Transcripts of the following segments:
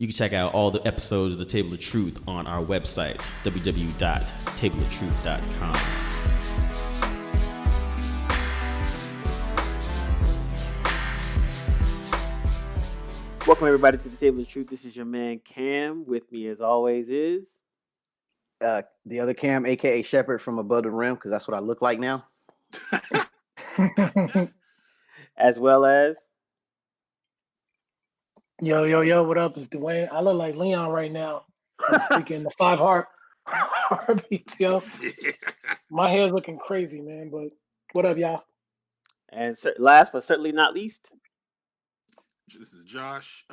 You can check out all the episodes of The Table of Truth on our website, www.tableoftruth.com. Welcome, everybody, to The Table of Truth. This is your man, Cam. With me, as always, is... the other Cam, a.k.a. Shepherd from Above the Rim, because that's what I look like now. As well as... Yo, what up? It's Dwayne. I look like Leon right now. I'm freaking the 5 heartbeats, yo. My hair's looking crazy, man, but what up, y'all? And last but certainly not least... This is Josh.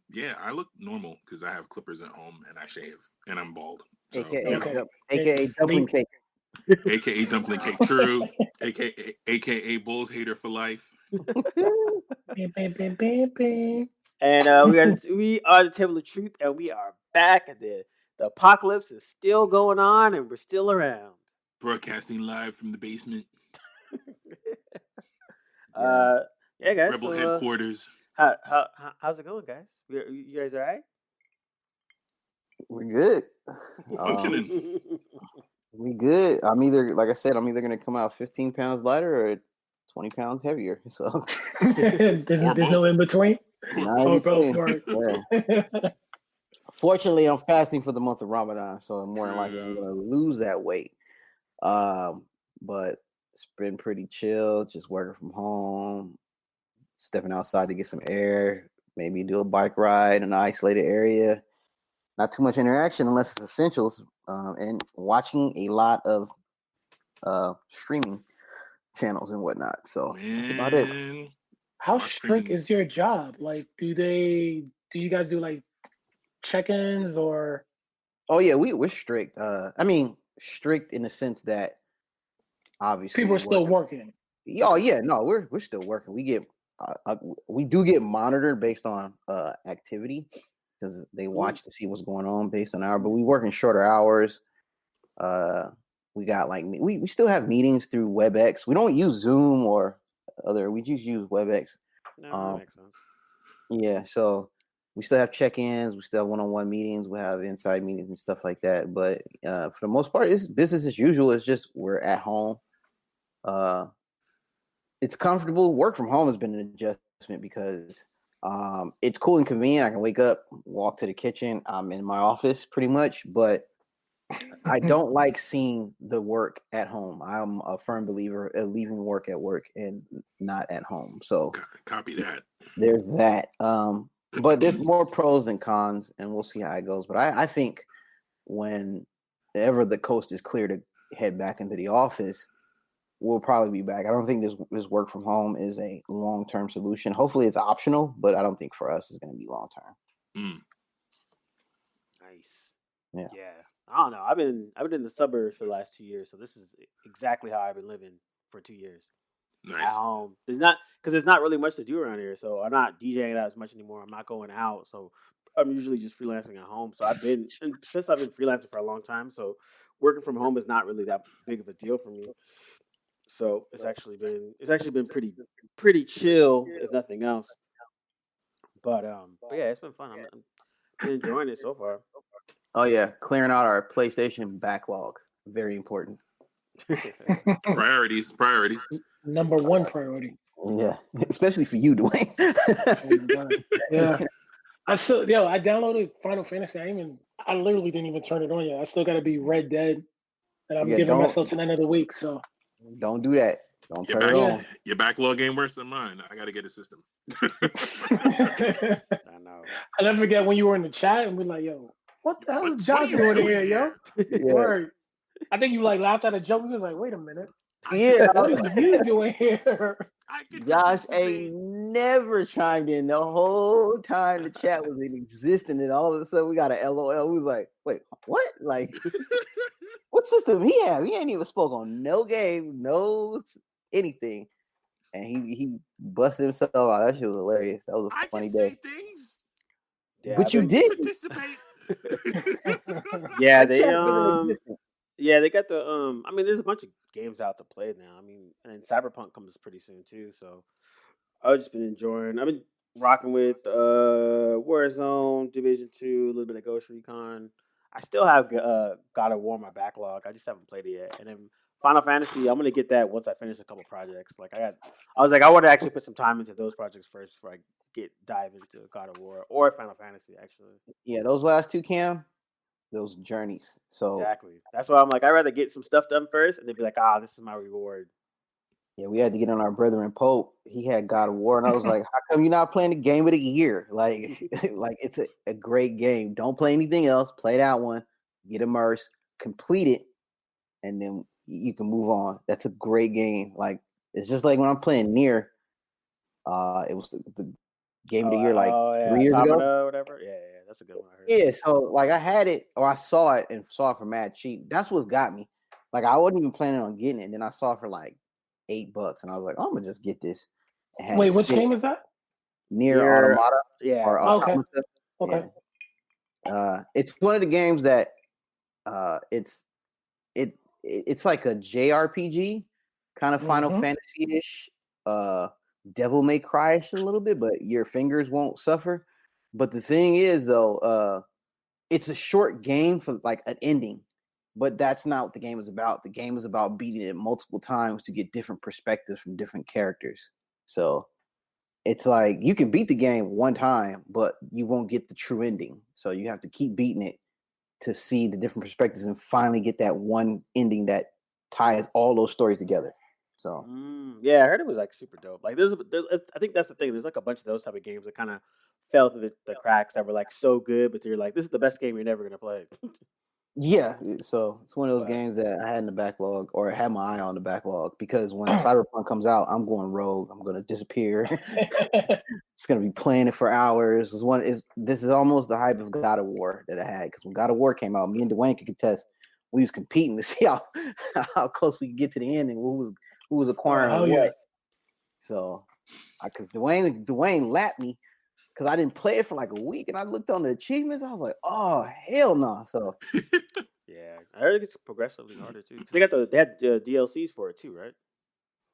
Yeah, I look normal because I have clippers at home and I shave and I'm bald. So, AKA dumpling cake. AKA dumpling cake, true. AKA Bulls hater for life. And we are The Table of Truth, and we are back. And the apocalypse is still going on, and we're still around. Broadcasting live from the basement. Yeah, guys. Rebel headquarters. How's it going, guys? You guys all right? We're good. Functioning. We good. I'm either going to come out 15 pounds lighter or 20 pounds heavier. So there's no in between. Fortunately, I'm fasting for the month of Ramadan, so I'm more than likely I'm going to lose that weight. But it's been pretty chill, just working from home, stepping outside to get some air, maybe do a bike ride in an isolated area. Not too much interaction unless it's essentials, and watching a lot of streaming channels and whatnot. So that's about it. How strict is your job? Like, do you guys do like check-ins or? Oh yeah, we're strict. Strict in the sense that obviously people are still working. Oh yeah, no, we're still working. We do get monitored based on activity because they watch to see what's going on based on but we work in shorter hours. We got we still have meetings through WebEx. We don't use Zoom or other. We just use WebEx. No, that makes sense. Yeah, so we still have check-ins. We still have one-on-one meetings. We have inside meetings and stuff like that. But for the most part, it's business as usual. It's just we're at home. It's comfortable. Work from home has been an adjustment because it's cool and convenient. I can wake up, walk to the kitchen. I'm in my office pretty much, but I don't like seeing the work at home. I'm a firm believer of leaving work at work and not at home. So copy that. There's that. But there's more pros than cons, and we'll see how it goes. But I think whenever the coast is clear to head back into the office, we'll probably be back. I don't think this work from home is a long-term solution. Hopefully it's optional, but I don't think for us it's going to be long-term. Nice. Yeah. I don't know. I've been in the suburbs for the last 2 years, so this is exactly how I've been living for 2 years. Nice. At home, there's not really much to do around here, so I'm not DJing that as much anymore. I'm not going out, so I'm usually just freelancing at home. So since I've been freelancing for a long time, so working from home is not really that big of a deal for me. So it's actually been pretty chill, if nothing else. But yeah, it's been fun. I'm been enjoying it so far. Oh yeah, clearing out our PlayStation backlog, very important. Priorities. Number one priority. Yeah, especially for you, Dwayne. Yeah, I downloaded Final Fantasy. I literally didn't even turn it on yet. I still got to be Red Dead, and I'm giving myself to the end of the week. So don't do that. Don't turn it on. Your backlog ain't worse than mine. I got to get a system. I know. I never forget when you were in the chat and we're like, "Yo, what the hell is Josh doing here, yo?" Word. I think you laughed at a joke. We was like, "Wait a minute." Yeah, what is you doing here? Josh ain't never chimed in the whole time the chat was in existence, and all of a sudden we got an LOL. We was like, "Wait, what? Like, what system he have? He ain't even spoke on no game, no anything." And he busted himself out. That shit was hilarious. That was a funny day. Say things. Yeah, but you did participate. Yeah, they got the there's a bunch of games out to play now. And Cyberpunk comes pretty soon too. So I've just been enjoying. rocking with Warzone, Division 2, a little bit of Ghost Recon. I still have God of War on my backlog. I just haven't played it yet. And then Final Fantasy, I'm gonna get that once I finish a couple projects. I was like, I want to actually put some time into those projects first before I dive into God of War or Final Fantasy. Actually, Yeah, those last two, Cam, those journeys. So exactly. That's why I'm like, I'd rather get some stuff done first and then be like, this is my reward. yeah, we had to get on our brother in Pope. He had God of War, and I was like, "How come you're not playing the game of the year? Like, like it's a great game. Don't play anything else. Play that one. Get immersed. Complete it, and then you can move on. That's a great game. Like, it's just like when I'm playing Near. It was the game of the year like Yeah, 3 years ago. Automata or whatever. Yeah, yeah, that's a good one. I heard. Yeah, so like I had it or I saw it and saw it for mad cheap. That's what's got me. Like I wasn't even planning on getting it. And then I saw it for like $8 and I was like, oh, I'm gonna just get this. And had Wait, it which sit game is that? near Near, Automata yeah, or Okay. Automata. Okay. Yeah. It's one of the games that it's it's like a JRPG, kind of Final Mhm. Fantasy-ish, Devil May Cry-ish a little bit, but your fingers won't suffer. But the thing is, though, it's a short game for like an ending, but that's not what the game is about. The game is about beating it multiple times to get different perspectives from different characters. So it's like you can beat the game one time, but you won't get the true ending. So you have to keep beating it to see the different perspectives and finally get that one ending that ties all those stories together. So yeah, I heard it was like super dope. Like I think that's the thing. There's like a bunch of those type of games that kind of fell through the cracks that were like so good, but you're like, this is the best game you're never gonna play. yeah, so it's one of those But games that I had in the backlog or had my eye on the backlog because when Cyberpunk comes out, I'm going rogue. I'm going to disappear. It's going to be playing it for hours. This is almost the hype of God of War that I had because when God of War came out, me and Dwayne could contest. We was competing to see how close we could get to the end and who was Oh, acquiring hell yeah. what. So, because Dwayne lapped me because I didn't play it for like a week, and I looked on the achievements. I was like, oh hell no! So yeah, I heard it gets progressively harder too. 'Cause they had DLCs for it too, right?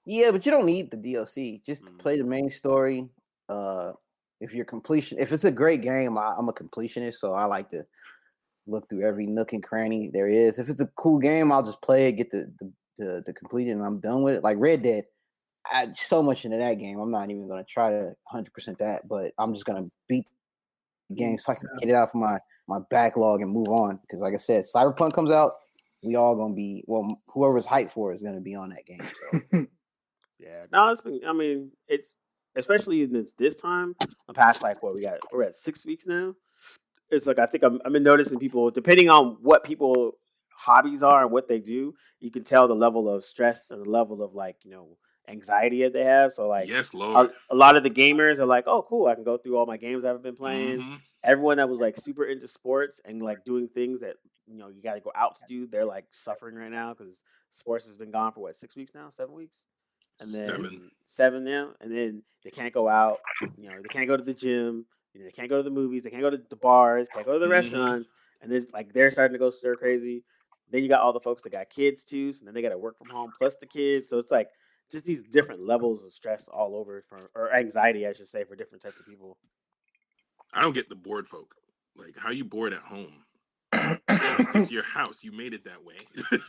yeah, but you don't need the DLC. Just play the Mm. main story. Uh, if it's a great game, I'm a completionist, so I like to look through every nook and cranny there is. If it's a cool game, I'll just play it, get the complete it, and I'm done with it. Like Red Dead, I so much into that game. I'm not even gonna try to 100% that, but I'm just gonna beat the game so I can get it out from my backlog and move on. Because like I said, Cyberpunk comes out, we all gonna be whoever's hyped for it is gonna be on that game. So Yeah, no, it's been. I mean, it's especially in this time. The past like we're at 6 weeks now. It's like I think I've been noticing people depending on what people hobbies are and what they do, you can tell the level of stress and the level of like anxiety that they have. So like Yes, Lord. a lot of the gamers are like, oh cool, I can go through all my games I've been playing. Mm-hmm. Everyone that was like super into sports and like doing things that you got to go out to do, they're like suffering right now because sports has been gone for what 6 weeks now, 7 weeks, and 7. then 7 now, and then they can't go out. They can't go to the gym. They can't go to the movies. They can't go to the bars. Can't go to the Mm-hmm. restaurants. And there's like they're starting to go stir crazy. Then you got all the folks that got kids too, so then they got to work from home plus the kids. So it's like just these different levels of stress all over or anxiety, I should say, for different types of people. I don't get the bored folk. Like, how you bored at home? Like, it's your house. You made it that way.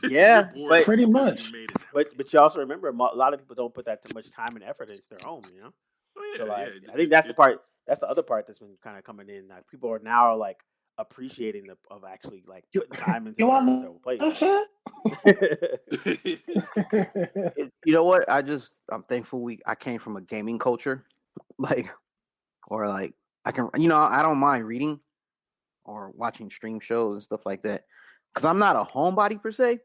You're Yeah, bored but Pretty because much. you made it that way. but you also remember a lot of people don't put that too much time and effort into their home. Oh So yeah, like yeah. I think that's the It's part. That's the other part that's been kind of coming in. Like people are now like appreciating of actually like You, putting time into you their want place. this shit? you know what? I'm thankful I came from a gaming culture, like or like I can I don't mind reading or watching stream shows and stuff like that because I'm not a homebody per se.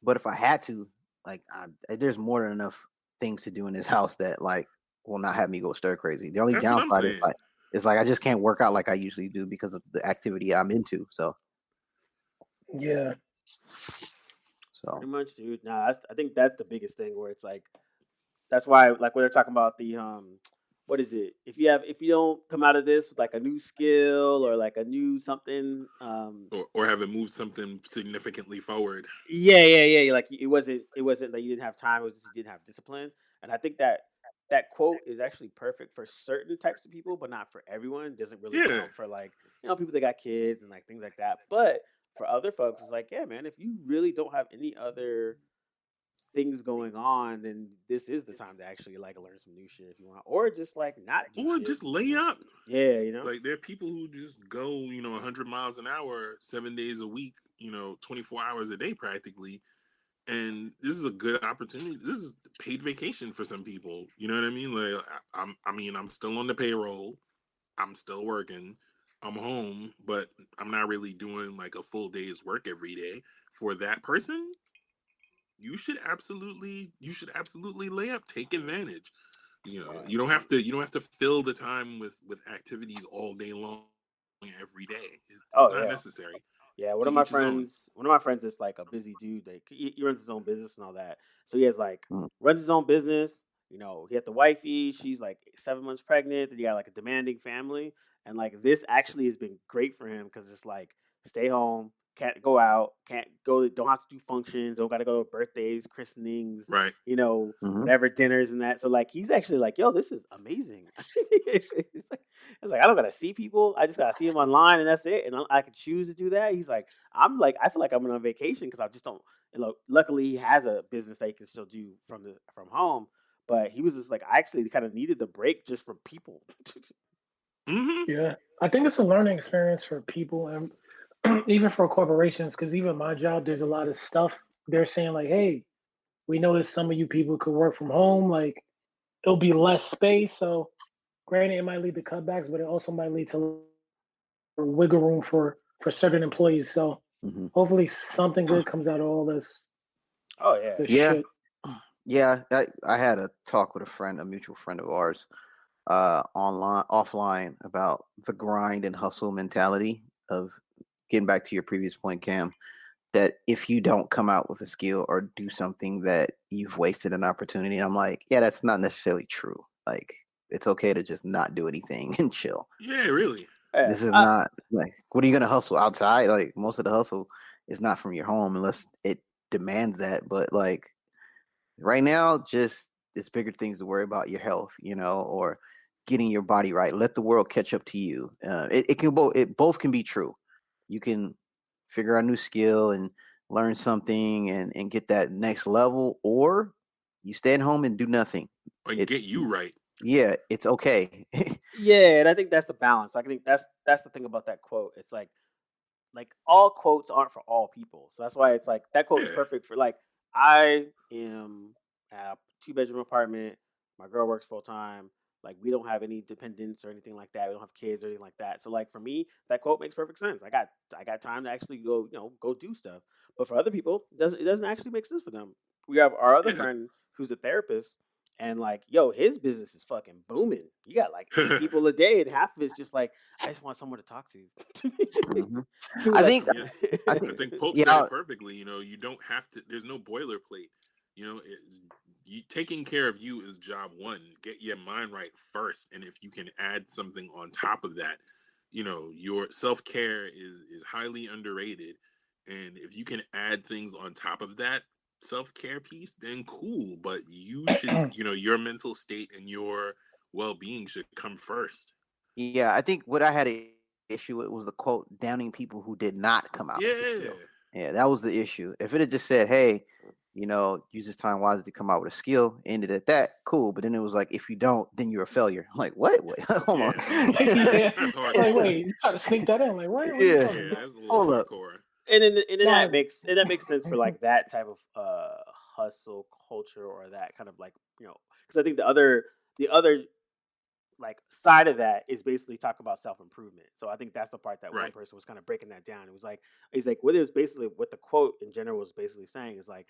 But if I had to, like, there's more than enough things to do in this house that like will not have me go stir crazy. The only That's what I'm downside saying. is like I just can't work out like I usually do because of the activity I'm into. So Yeah. Pretty so much, dude. Nah, I think that's the biggest thing where it's like that's why like when they're talking about the what is it? If you don't come out of this with like a new skill or like a new something Or have it moved something significantly forward. yeah. Like it wasn't that you didn't have time, it was just you didn't have discipline. And I think that that quote is actually perfect for certain types of people, but not for everyone. It doesn't really Yeah. count for like people that got kids and like things like that. But for other folks, it's like, yeah, man, if you really don't have any other things going on, then this is the time to actually like learn some new shit if you want, or just like not do Or shit. just lay up. Yeah, Like there are people who just go, 100 miles an hour, 7 days a week, 24 hours a day practically. And this is a good opportunity. This is paid vacation for some people. You know what I mean? Like I'm still on the payroll. I'm still working. I'm home, but I'm not really doing like a full day's work every day. For that person, you should absolutely lay up, take advantage. You don't have to fill the time with activities all day long every day. It's Oh not yeah. necessary. Yeah, To each his own. one of my friends is like a busy dude. Like he runs his own business and all that. So he has like Mm. runs his own business. He had the wifey. She's like 7 months pregnant. Then he got like a demanding family, and like this actually has been great for him because it's like stay home, can't go out, can't go, don't have to do functions, don't got to go to birthdays, christenings, Right. Mhm. whatever dinners and that. So like he's actually like, yo, this is amazing. It's like I don't gotta see people. I just gotta see them online, and that's it. And I can choose to do that. He's like, I'm like, I feel like I'm on vacation because I just don't. Look, luckily, he has a business that he can still do from home. But he was just like, I actually kind of needed the break just from people. Mm-hmm. Yeah, I think it's a learning experience for people and even for corporations. Because even my job, there's a lot of stuff they're saying like, "Hey, we noticed some of you people could work from home. Like, it'll be less space. So, granted, it might lead to cutbacks, but it also might lead to wiggle room for certain employees. So, Mhm. hopefully, something good comes out of all Oh yeah, this Yeah, shit. yeah. I had a talk with a friend, a mutual friend of ours, offline about the grind and hustle mentality of getting back to your previous point, Cam. That if you don't come out with a skill or do something, that you've wasted an opportunity. And I'm like, yeah, that's not necessarily true. Like, it's okay to just not do anything and chill. Yeah, really. yeah. This is not like, what are you gonna hustle outside? Like, most of the hustle is not from your home unless it demands that. But like right now, just it's bigger things to worry about, your health, or getting your body right. Let the world catch up to you. It both can be true. You can figure out a new skill and learn something and get that next level, or you stay at home and do nothing. Or It get you right. Yeah, it's okay. Yeah, and I think that's the balance. I think that's the thing about that quote. It's like all quotes aren't for all people. So that's why it's like that quote is Yeah. perfect for like I am at a 2 bedroom apartment. My girl works full time. Like we don't have any dependents or anything like that. We don't have kids or anything like that. So like for me, that quote makes perfect sense. I got time to actually go do stuff. But for other people, it doesn't actually make sense for them. We have our other Yeah. friend who's a therapist, and like yo, his business is fucking booming. You got like 8 people a day, and half of it's just like I just want someone to talk to. Mhm. People I that think, Yeah. I I think, think Pope said yeah, it perfectly. You don't have to. There's no boilerplate. Taking care of you is job one. Get your mind right first, and if you can add something on top of that, your self care is highly underrated. And if you can add things on top of that self care piece, then cool. But you should, your mental state and your well being should come first. yeah, I think what I had an issue with was the quote downing people who did not come out with a skill. Yeah. Yeah, that was the issue. If it had just said, "Hey, use this time wisely to come out with a skill," ended at that, cool. But then it was like, if you don't, then you're a failure. I'm like, what? Wait, hold on. Yeah, Yeah, that's like hardcore. wait, you try to sneak that in? Like, what are you Yeah, talking Yeah, about? that's a little hold up. hardcore. and then Nah, that makes sense for like that type of hustle culture or that kind of like because I think the other like side of that is basically talk about self improvement. So I think that's the part that one Right. person was kind of breaking that down. It was like he's like what it was basically what the quote in general was basically saying is like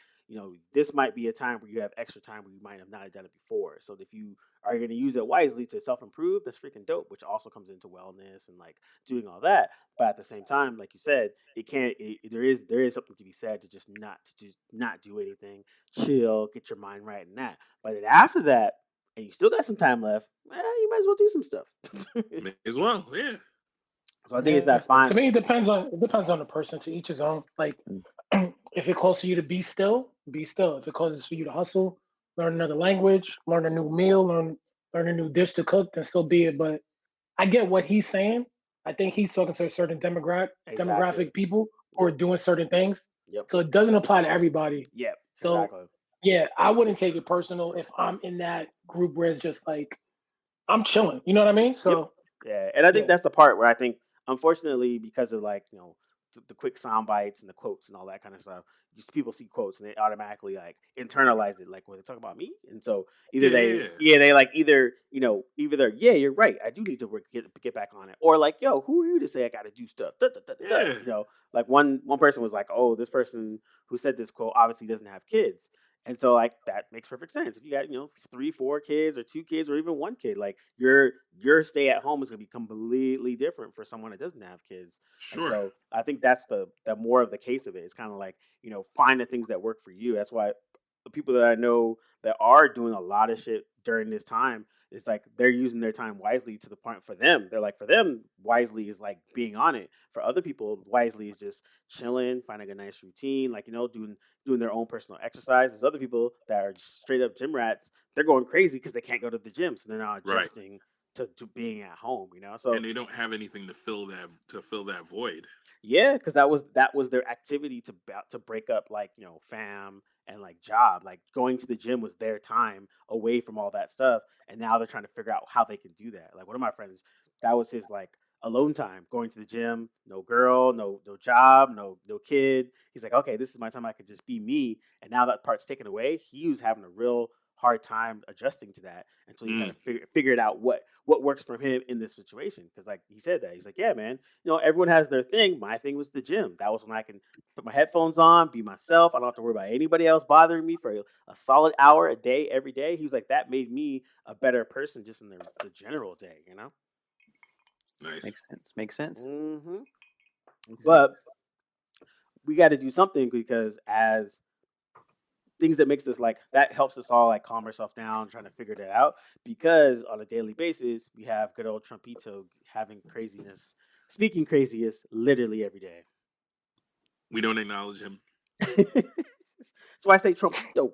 this might be a time where you have extra time where you might have not done it before. So if you are going to use it wisely to self improve, that's freaking dope. Which also comes into wellness and like doing all that. But at the same time, like you said, it can't. There is something to be said to not do anything, chill, get your mind right, and that. But then after that, and you still got some time left, you might as well do some stuff. May as well. Yeah. So I think it's yeah. that To fine. me, it depends on the person. To each his own. Like, Mm. if it calls for you to be still, be still. If it causes for you to hustle, learn another language, learn a new meal, learn a new dish to cook, then so be it. But I get what he's saying. I think he's talking to a certain Exactly. demographic people who are Yep. doing certain things. Yep. So it doesn't apply to everybody. Yep. So Exactly. yeah, I wouldn't take it personal if I'm in that group where it's just like I'm chilling. You know what I mean? Yep. So Yeah, and I think yeah, that's the part where I think, unfortunately, because of like the quick sound bites and the quotes and all that kind of stuff, people see quotes and they automatically like internalize it, like when they talk about me, and so either Yeah, yeah, they, yeah. yeah, they like either they're, yeah, you're right, I do need to work, get back on it, or like, yo, who are you to say I got to do stuff? Duh, duh, duh, duh, duh. Yeah. Like one person was like, oh, this person who said this quote obviously doesn't have kids. And so like that makes perfect sense. If you got, 3, 4 kids or 2 kids or even one kid, like your stay at home is gonna be completely different for someone that doesn't have kids. And Sure. so I think that's the more of the case of it. It's kind of like, find the things that work for you. That's why the people that I know that are doing a lot of shit during this time, it's like they're using their time wisely to the point for them. They're like, for them, wisely is like being on it. For other people, wisely is just chilling, finding a nice routine, like, doing their own personal exercise. There's other people that are just straight up gym rats. They're going crazy because they can't go to the gym, so they're now Right. adjusting to being at home. So And they don't have anything to fill that void. yeah, because that was their activity to break up, like, fam and like job. Like going to the gym was their time away from all that stuff, and now they're trying to figure out how they can do that. Like one of my friends, that was his like alone time, going to the gym, no girl, no job, no kid. He's like, okay, this is my time. I could just be me. And now that part's taken away. He was having a real hard time adjusting to that until he kind Mm. of figured out what works for him in this situation. Because like he said that he's like, yeah, man, everyone has their thing. My thing was the gym. That was when I can put my headphones on, be myself. I don't have to worry about anybody else bothering me for a solid hour a day, every day. He was like, that made me a better person just in the general day. Nice. Makes sense. Makes sense. hmm Makes But sense. we got to do something because as things that makes us like that helps us all like calm ourselves down, trying to figure that out. Because on a daily basis, we have good old Trumpito having craziness, speaking craziest literally every day. We don't acknowledge him. That's why I say Trumpito.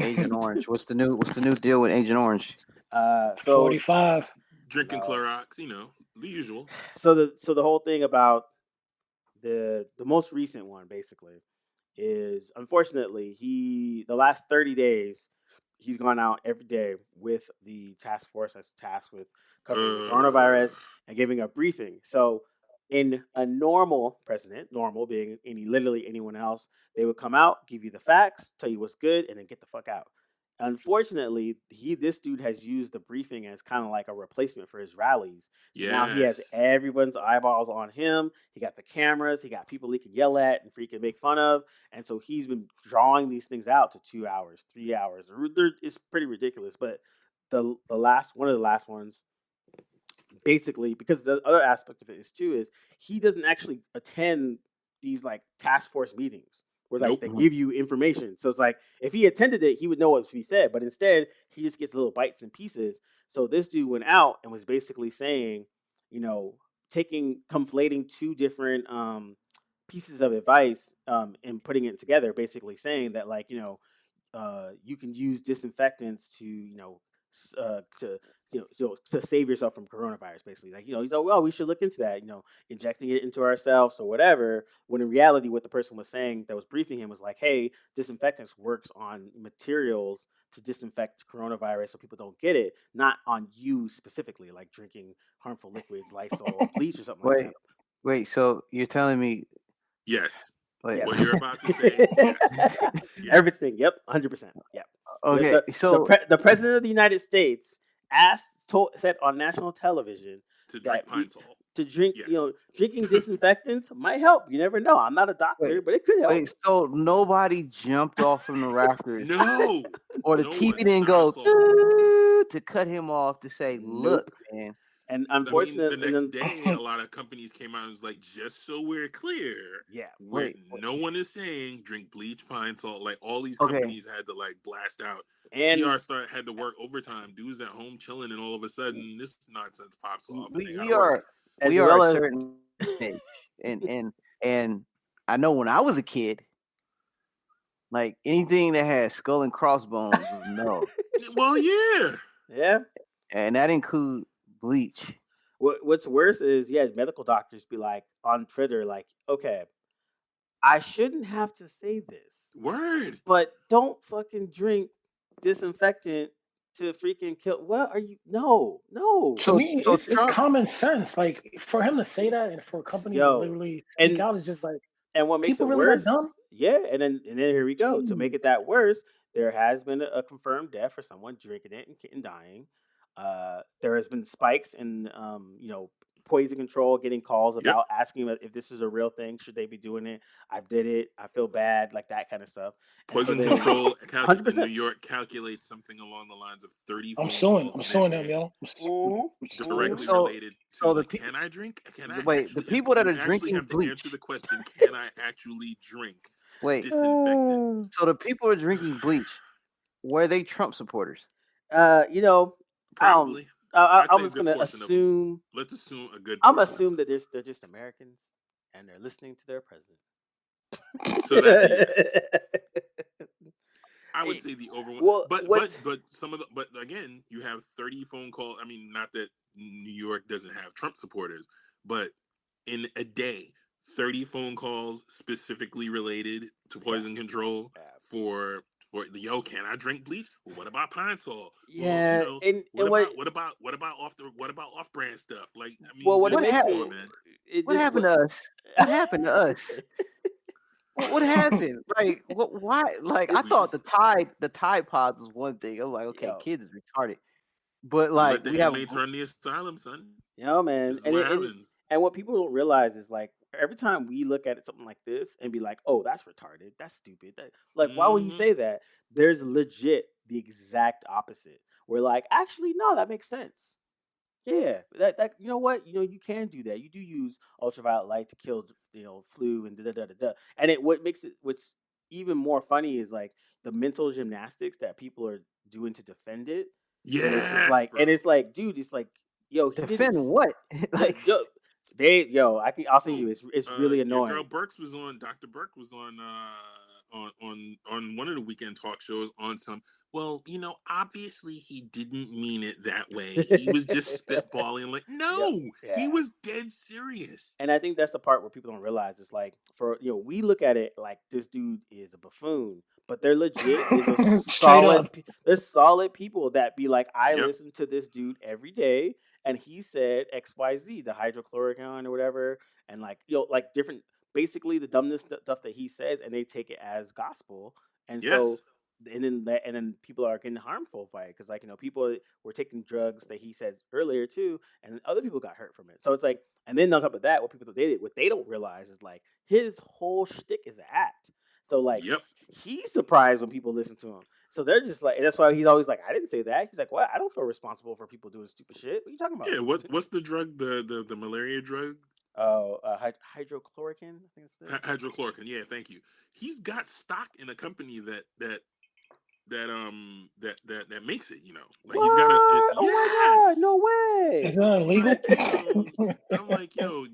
Agent Orange. What's the new deal with Agent Orange? So 45. Drinking no. Clorox, the usual. So the whole thing about the most recent one basically is, unfortunately, the last 30 days he's gone out every day with the task force that's tasked with covering the coronavirus and giving a briefing. So in a normal president, normal being literally anyone else, they would come out, give you the facts, tell you what's good, and then get the fuck out. Unfortunately, this dude has used the briefing as kind of like a replacement for his rallies. So now he has Yes. everyone's eyeballs on him. He got the cameras. He got people he can yell at and freaking make fun of. And so he's been drawing these things out to 2 hours, 3 hours. It's pretty ridiculous. But one of the last ones, basically, because the other aspect of it is too is he doesn't actually attend these like task force meetings where like Nope. they give you information. So it's like if he attended it, he would know what to be said, but instead he just gets little bites and pieces. So this dude went out and was basically saying, you know, conflating two different pieces of advice and putting it together, basically saying that, like, you can use disinfectants to to save yourself from coronavirus, basically. Like, he's like, well, we should look into that, injecting it into ourselves or whatever, when in reality what the person was saying that was briefing him was like, hey, disinfectants works on materials to disinfect coronavirus so people don't get it, not on you specifically, like drinking harmful liquids, Lysol or bleach or something like that. Wait. So you're telling me? Yes. Wait. What you're about to say, yes. Everything. Yep. 100%. Yep. Okay. So The president of the United States said on national television To drink that pine salt. to drink, Yes. drinking disinfectants might help. You never know. I'm not a doctor, but it could help. wait. So nobody jumped off from the rafters, No. or the No TV one. didn't Not go a soul. to cut him off to say, "Look, man." And I mean, the unfortunately, next day, a lot of companies came out and was like, just so we're clear, yeah, Wait. no one is saying drink bleach, pine salt. Like, all these Okay. companies had to like blast out. and PR had to work overtime. Dudes at home chilling, and all of a sudden, this nonsense pops off. And they We gotta work. as we are well a as certain age, and I know when I was a kid, Like anything that had skull and crossbones was no, Well, yeah. Yeah. and that include bleach. What's worse is medical doctors be like on Twitter like, okay, I shouldn't have to say this, Word. but don't fucking drink disinfectant to freaking kill. What are you? No, no. To So me, so it's Trump, common sense. Like for him to say that and for a company to Yo, literally speak and out is just like And what makes people it really that dumb. worse, and then here we go. To make it that worse, there has been a confirmed death for someone drinking it and dying. There has been spikes in poison control, getting calls Yep. about asking if this is a real thing. Should they be doing it? I did it. I feel bad, like that kind of stuff. And so Poison then, control hundred in New percent. York calculates something along the lines of 30 I'm phone suing. calls I'm in a suing them, day yo. Mm-hmm. directly so related to so like, can I drink? Can I wait, the actually? people that You are actually drinking have to answer bleach. the question: can I actually drink Wait, disinfectant? so the people are drinking bleach. Were they Trump supporters? You know, I don't. Probably. I'd I'm say a just good gonna portion of them. assume. Let's assume a good I'm portion of assume them. that they're just Americans and they're listening to their president. So that's a yes. I would Eh, say the overwhelming, well, what's but some of the, but again, you have 30 phone calls. I mean, not that New York doesn't have Trump supporters, but in a day, 30 phone calls specifically related to yeah, poison control yeah, for the can I drink bleach? Well, what about Pine Sol? Well, yeah, and what about off brand stuff? Like, I mean, what it What just makes come happened? on, it man. it What just happened what to us? What happened to us? What happened? Like what? Why? Like I it's We thought just the Tide Pods was one thing. I'm like, okay, yo kids is retarded, but you like let the we have inmates run the asylum, son. man, This is what happens. and what people don't realize is like every time we look at something like this and be like, oh, that's retarded, that's stupid, like why would he Hmm. say that? There's legit the exact opposite. We're like, actually, no, that makes sense. Yeah, that you know what, you can do that. You do use ultraviolet light to kill flu and da da da da da. And what makes it what's even more funny is like the mental gymnastics that people are doing to defend it. And it's just Yes, like, bro. dude, it's like, yo, he didn't. defend what? The, Like yo, I'll send Oh, you. It's really your girl annoying. Burks was on. Dr. Burke was on one of the weekend talk shows on some. Well, obviously he didn't mean it that way. He was just spitballing. Like, Yep. no, he Yeah. was dead serious. And I think that's the part where people don't realize. It's like we look at it like this dude is a buffoon, but they're legit is a Straight solid. up. There's solid people that be like, I Yep. listen to this dude every day, and he said X Y Z, the hydrochloroquine or whatever, and like like different, basically the dumbness stuff that he says, and they take it as gospel, and so. Yes. And then people are getting harmful by it because like people were taking drugs that he says earlier too, and other people got hurt from it. So it's like, and then on top of that, what they don't realize is like his whole shtick is an act. So like Yep. he's surprised when people listen to him. So they're just like, and that's why he's always like, I didn't say that. He's like, what? I don't feel responsible for people doing stupid shit. What are you talking about? Yeah. What's the drug? The malaria drug? Oh, hydrochloroquine. I think it's this. Hydrochloroquine. Yeah. Thank you. He's got stock in a company that makes it. Like What? he's got Oh my god! yes. No way! Is that I'm illegal? like, I'm like, yo,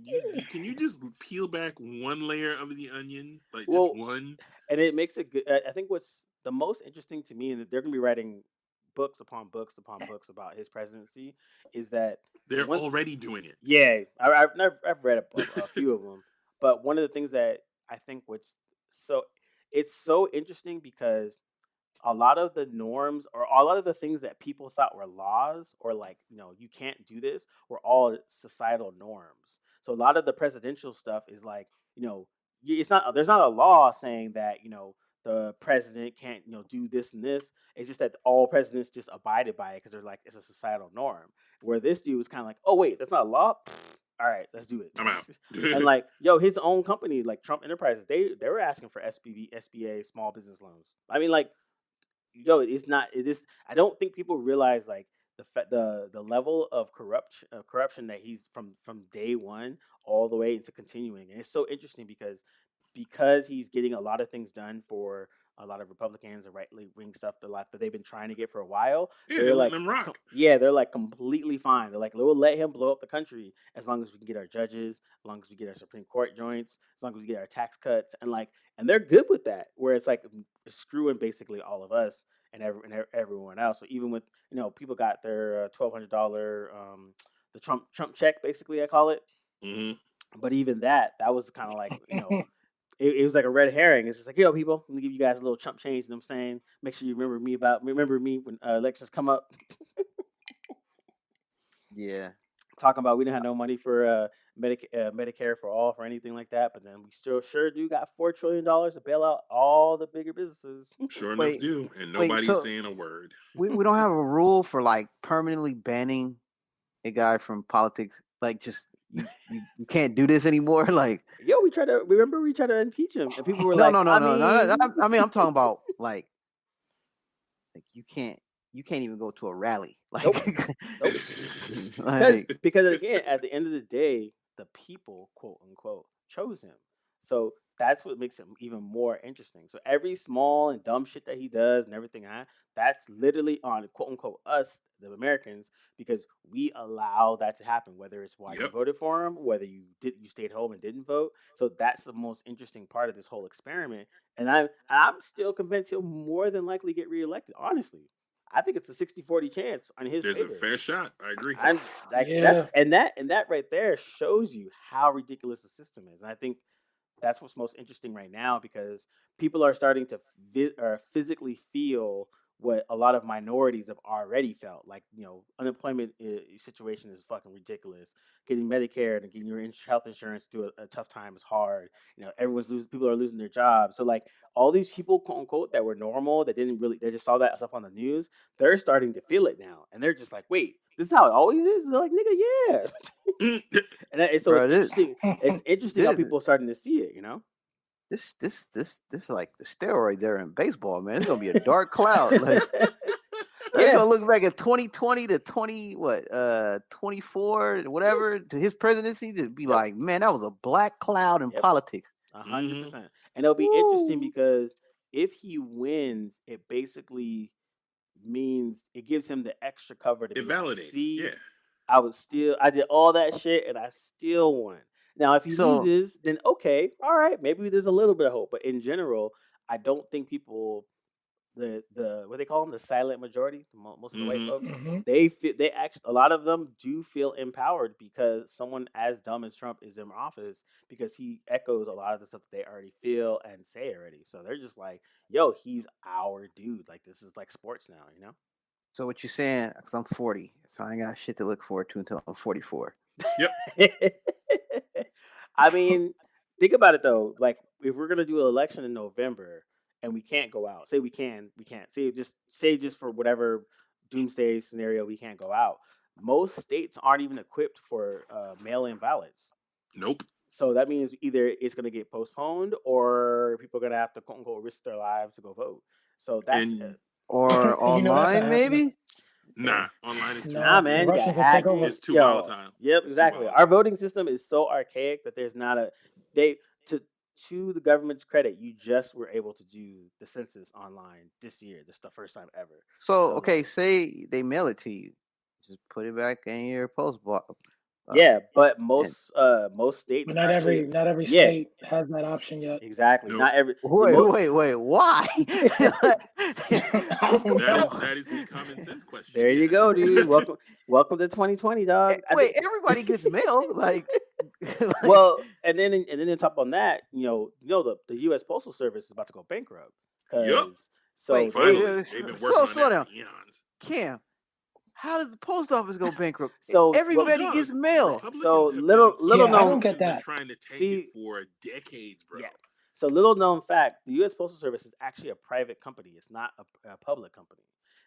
can you just peel back one layer of the onion, like just Well, one? and it makes it good. I think what's the most interesting to me, and they're going to be writing books upon books upon books about his presidency, is that They're one. already doing it. Yeah, I've read a few of them, but one of the things that I think so it's so interesting because a lot of the norms or a lot of the things that people thought were laws or like you can't do this were all societal norms. So a lot of the presidential stuff is like it's not, there's not a law saying that the president can't do this and this. It's just that all presidents just abided by it because they're like, it's a societal norm. Where this dude was kind of like, oh wait, that's not a law. All right, let's do it. I'm out. And like his own company like Trump Enterprises, they were asking for SBA small business loans. I mean, like, it's not. It is. I don't think people realize like the level of corruption that he's from day one all the way into continuing. And it's so interesting because he's getting a lot of things done for a lot of Republicans and right wing stuff, the lot that they've been trying to get for a while, Yeah, they're they're like, letting them rock. they're like completely fine. They're like, we'll let him blow up the country as long as we can get our judges, as long as we get our Supreme Court joints, as long as we get our tax cuts, and they're good with that. Where it's like screwing basically all of us and everyone else. So even with people got their $1,200 the Trump check, basically I call it. Hmm. But even that was kind of like it was like a red herring. It's just like, yo, people, let me give you guys a little chump change. You know what I'm saying? Make sure you remember me when elections come up. Yeah. Talking about we didn't have no money for Medicare for all for anything like that, but then we still sure do got $4 trillion to bail out all the bigger businesses. Sure enough, Wait, do, and wait, nobody's so saying a word. we don't have a rule for like permanently banning a guy from politics. Like, just you can't do this anymore. Like, Yo, we tried to impeach him, and people were no, like, no, no, I no, no, no. mean, I mean, I'm talking about like you can't even go to a rally. Like, nope, nope. like Because again, at the end of the day, the people, quote unquote, chose him. So that's what makes him even more interesting. So every small and dumb shit that he does and everything, that's literally on quote unquote us, the Americans, because we allow that to happen. Whether it's why you Yep. voted for him, whether you stayed home and didn't vote. So that's the most interesting part of this whole experiment. And I'm still convinced he'll more than likely get reelected. Honestly, I think it's a 60-40 chance on his There's a favor. fair shot. I agree. I'm like Yeah. that right there shows you how ridiculous the system is. And I think that's what's most interesting right now because people are starting to physically feel what a lot of minorities have already felt. Like unemployment situation is fucking ridiculous. Getting Medicare and getting your health insurance through a tough time is hard. Everyone's losing. People are losing their jobs. So like all these people, quote unquote, that were normal, that didn't really, they just saw that stuff on the news. They're starting to feel it now, and they're just like, wait, this is how it always is. And they're like, nigga, yeah. So bro, it's interesting. It's interesting how people are starting to see it. This is like the steroids there in baseball, man. It's gonna be a dark cloud. Like, they're gonna look back at 2020 to 24, whatever, to his presidency, to be like, man, that was a black cloud in politics. 100%. And it'll be interesting because if he wins, it basically means it gives him the extra cover to It be validates. like, see, Yeah. I did all that shit and I still won. Now, if he loses, then okay, all right, maybe there's a little bit of hope. But in general, I don't think people, the what they call them, the silent majority, most of the white folks, they actually, a lot of them do feel empowered because someone as dumb as Trump is in office because he echoes a lot of the stuff that they already feel and say already. So they're just like, yo, he's our dude. Like this is like sports now. So what you're saying? Because I'm 40, so I ain't got shit to look forward to until I'm 44. Yep. I mean, think about it though. Like, if we're gonna do an election in November and we can't go out, say we can't. Say just for whatever doomsday scenario, we can't go out. Most states aren't even equipped for mail-in ballots. Nope. So that means either it's gonna get postponed or people are gonna have to quote unquote risk their lives to go vote. So that's or online maybe. Nah, online is too man. You got hacked. It's too volatile. Yep, exactly. Our voting system is so archaic that there's not a to the government's credit, you just were able to do the census online this year. This is the first time ever. So okay, say they mail it to you, just put it back in your post box. Yeah, but most states. But not every state has that option yet. Exactly. Nope. Not every. Wait. Why? that is the common sense question. There you go, dude. Welcome to 2020, dog. Wait, everybody gets mail, like. Well, and then on top on that, the U.S. Postal Service is about to go bankrupt. Yep. So wait, finally, they've been working on slow down. eons. Cam, how does the post office go bankrupt? So everybody gets mail. So little known. I don't get that. Been trying to take it for decades, bro. Yeah. So little known fact: the U.S. Postal Service is actually a private company. It's not a public company.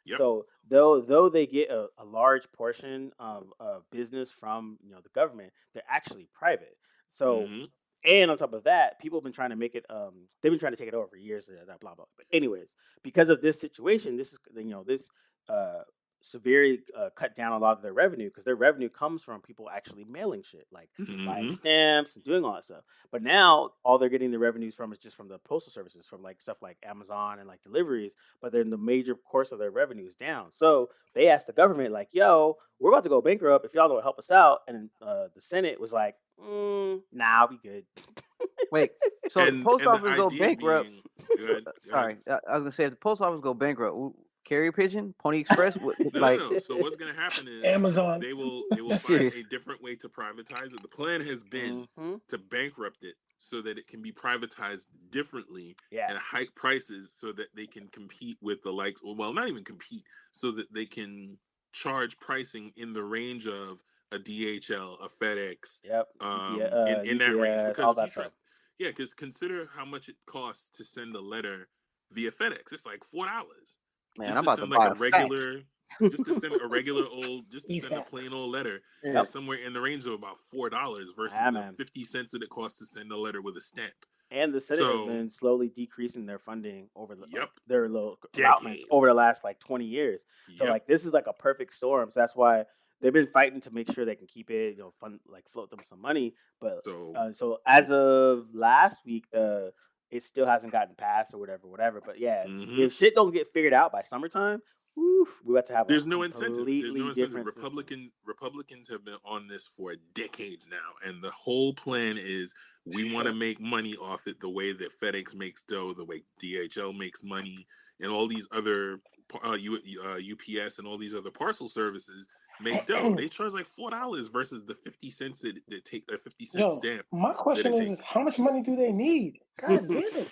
Yep. So though they get a large portion of business from the government, they're actually private. So and on top of that, people have been trying to make it. They've been trying to take it over for years. Blah blah. But anyways, because of this situation, this is this severely cut down a lot of their revenue because their revenue comes from people actually mailing shit, like buying Mm-hmm. stamps and doing all that stuff. But now all they're getting the revenues from is just from the postal services, from like stuff like Amazon and like deliveries. But then the major course of their revenue is down. So they asked the government, like, "Yo, we're about to go bankrupt. If y'all don't help us out," and the Senate was like, "Nah, we good." Wait, so the post And the office go idea bankrupt. being, go ahead. Sorry, I was gonna say if the post office go bankrupt, Carrier Pigeon, Pony Express, like No. So what's going to happen is Amazon. they will find serious. a different way to privatize it. The plan has been to bankrupt it so that it can be privatized differently Yeah. and hike prices so that they can compete with the likes. Well, not even compete, so that they can charge pricing in the range of a DHL, a FedEx, Yep. in that range. UPS, Because all if that you try, stuff. yeah, because consider how much it costs to send a letter via FedEx. It's like $4. Man, Just I'm to about to send buy like a regular, just to send a regular old, just to send a E-fax. plain old letter Yeah. is somewhere in the range of about $4 versus Yeah, the man. 50 cents that it costs to send a letter with a stamp. And the Senate has So, been slowly decreasing their funding over the, yep, like their little allotments over the decades. last like 20 years. So Yep. like this is like a perfect storm. So that's why they've been fighting to make sure they can keep it, fund, like float them some money. But So, so as of last week, it still hasn't gotten passed or whatever. But yeah, mhm. if shit don't get figured out by summertime, woo, we're about to have a There's no incentive. There's completely no incentive. different system. Republicans have been on this for decades now, and the whole plan is we want to make money off it the way that FedEx makes dough, the way DHL makes money, and all these other UPS and all these other parcel services make dough. They charge like $4 versus the 50 cents that take a 50-cent Yo, stamp my that question it is takes. how much money do they need? God damn it.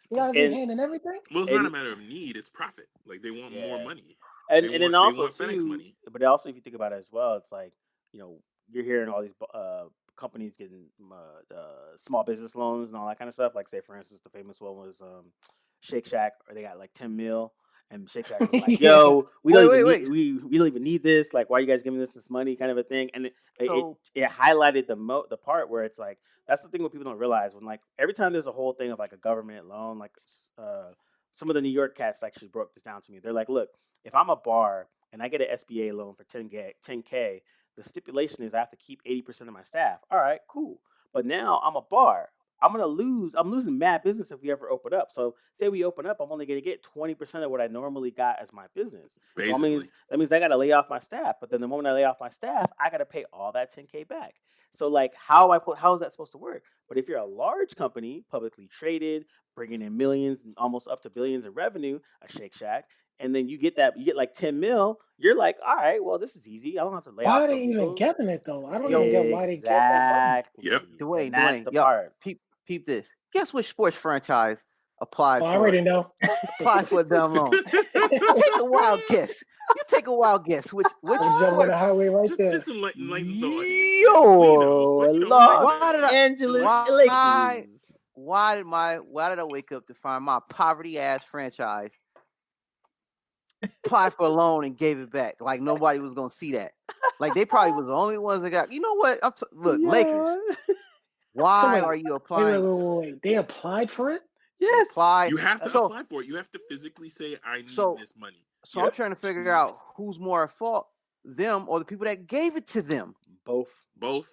You gotta be and handing everything? Well, it's not a and matter of need; it's profit. Like they want more yeah. money. And then They also want FedEx too, money. but also if you think about it as well, it's like you're hearing all these companies getting small business loans and all that kind of stuff. Like say for instance, the famous one was Shake Shack, or they got like 10 mil, and Shake Shack was like, Yeah. "Yo, we don't even Wait. need we don't even need this. Like, why are you guys giving us this money?" Kind of a thing. And So it highlighted the part where it's like that's the thing what people don't realize when like every time there's a whole thing of like a government loan, like some of the New York cats actually broke this down to me. They're like, look, if I'm a bar and I get an SBA loan for 10K, the stipulation is I have to keep 80% of my staff. All right, cool. But now I'm a bar. I'm losing mad business if we ever open up. So say we open up, I'm only gonna get 20% of what I normally got as my business. So Basically, that means I gotta lay off my staff. But then the moment I lay off my staff, I gotta pay all that 10K back. So like how is that supposed to work? But if you're a large company, publicly traded, bringing in millions and almost up to billions in revenue, a Shake Shack, and then you get like 10 mil, you're like, all right, well, this is easy. I don't have to lay Why off are some they even people. getting it though? I don't yo, even get why they get that money. yep. Exactly. And that's Dwayne, the yo, part. peep this. Guess which sports franchise applied Oh, I for already know. applied for a dumb loan? Take a wild guess. You take a wild guess. Which I'm jumping on the sports? highway right there. Just enlighten the audience. Yeah, we know, but Los Why did I Angeles why Lakers. why did I wake up to find my poverty ass franchise apply for a loan and gave it back? Like nobody was gonna see that. Like they probably was the only ones that got. You know what? Look, Lakers. Yeah. Why So are you wait. applying? They applied for it? They Yes. applied. you have to So apply for it. You have to physically say, "I need so this money." so I'm Yep. trying to figure out who's more at fault, them or the people that gave it to them. Both. Both.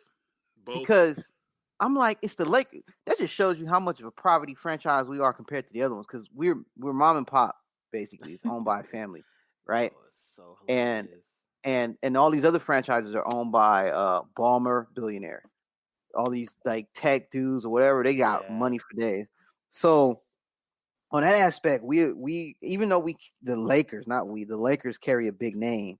Because I'm like, it's the Lakers. That just shows you how much of a poverty franchise we are compared to the other ones. Because we're mom and pop, basically. It's owned by a family, right? Oh, it's so And hilarious. and all these other franchises are owned by Ballmer billionaire. All these like tech dudes or whatever, they got Yeah. money for days. So on that aspect, we even though the Lakers carry a big name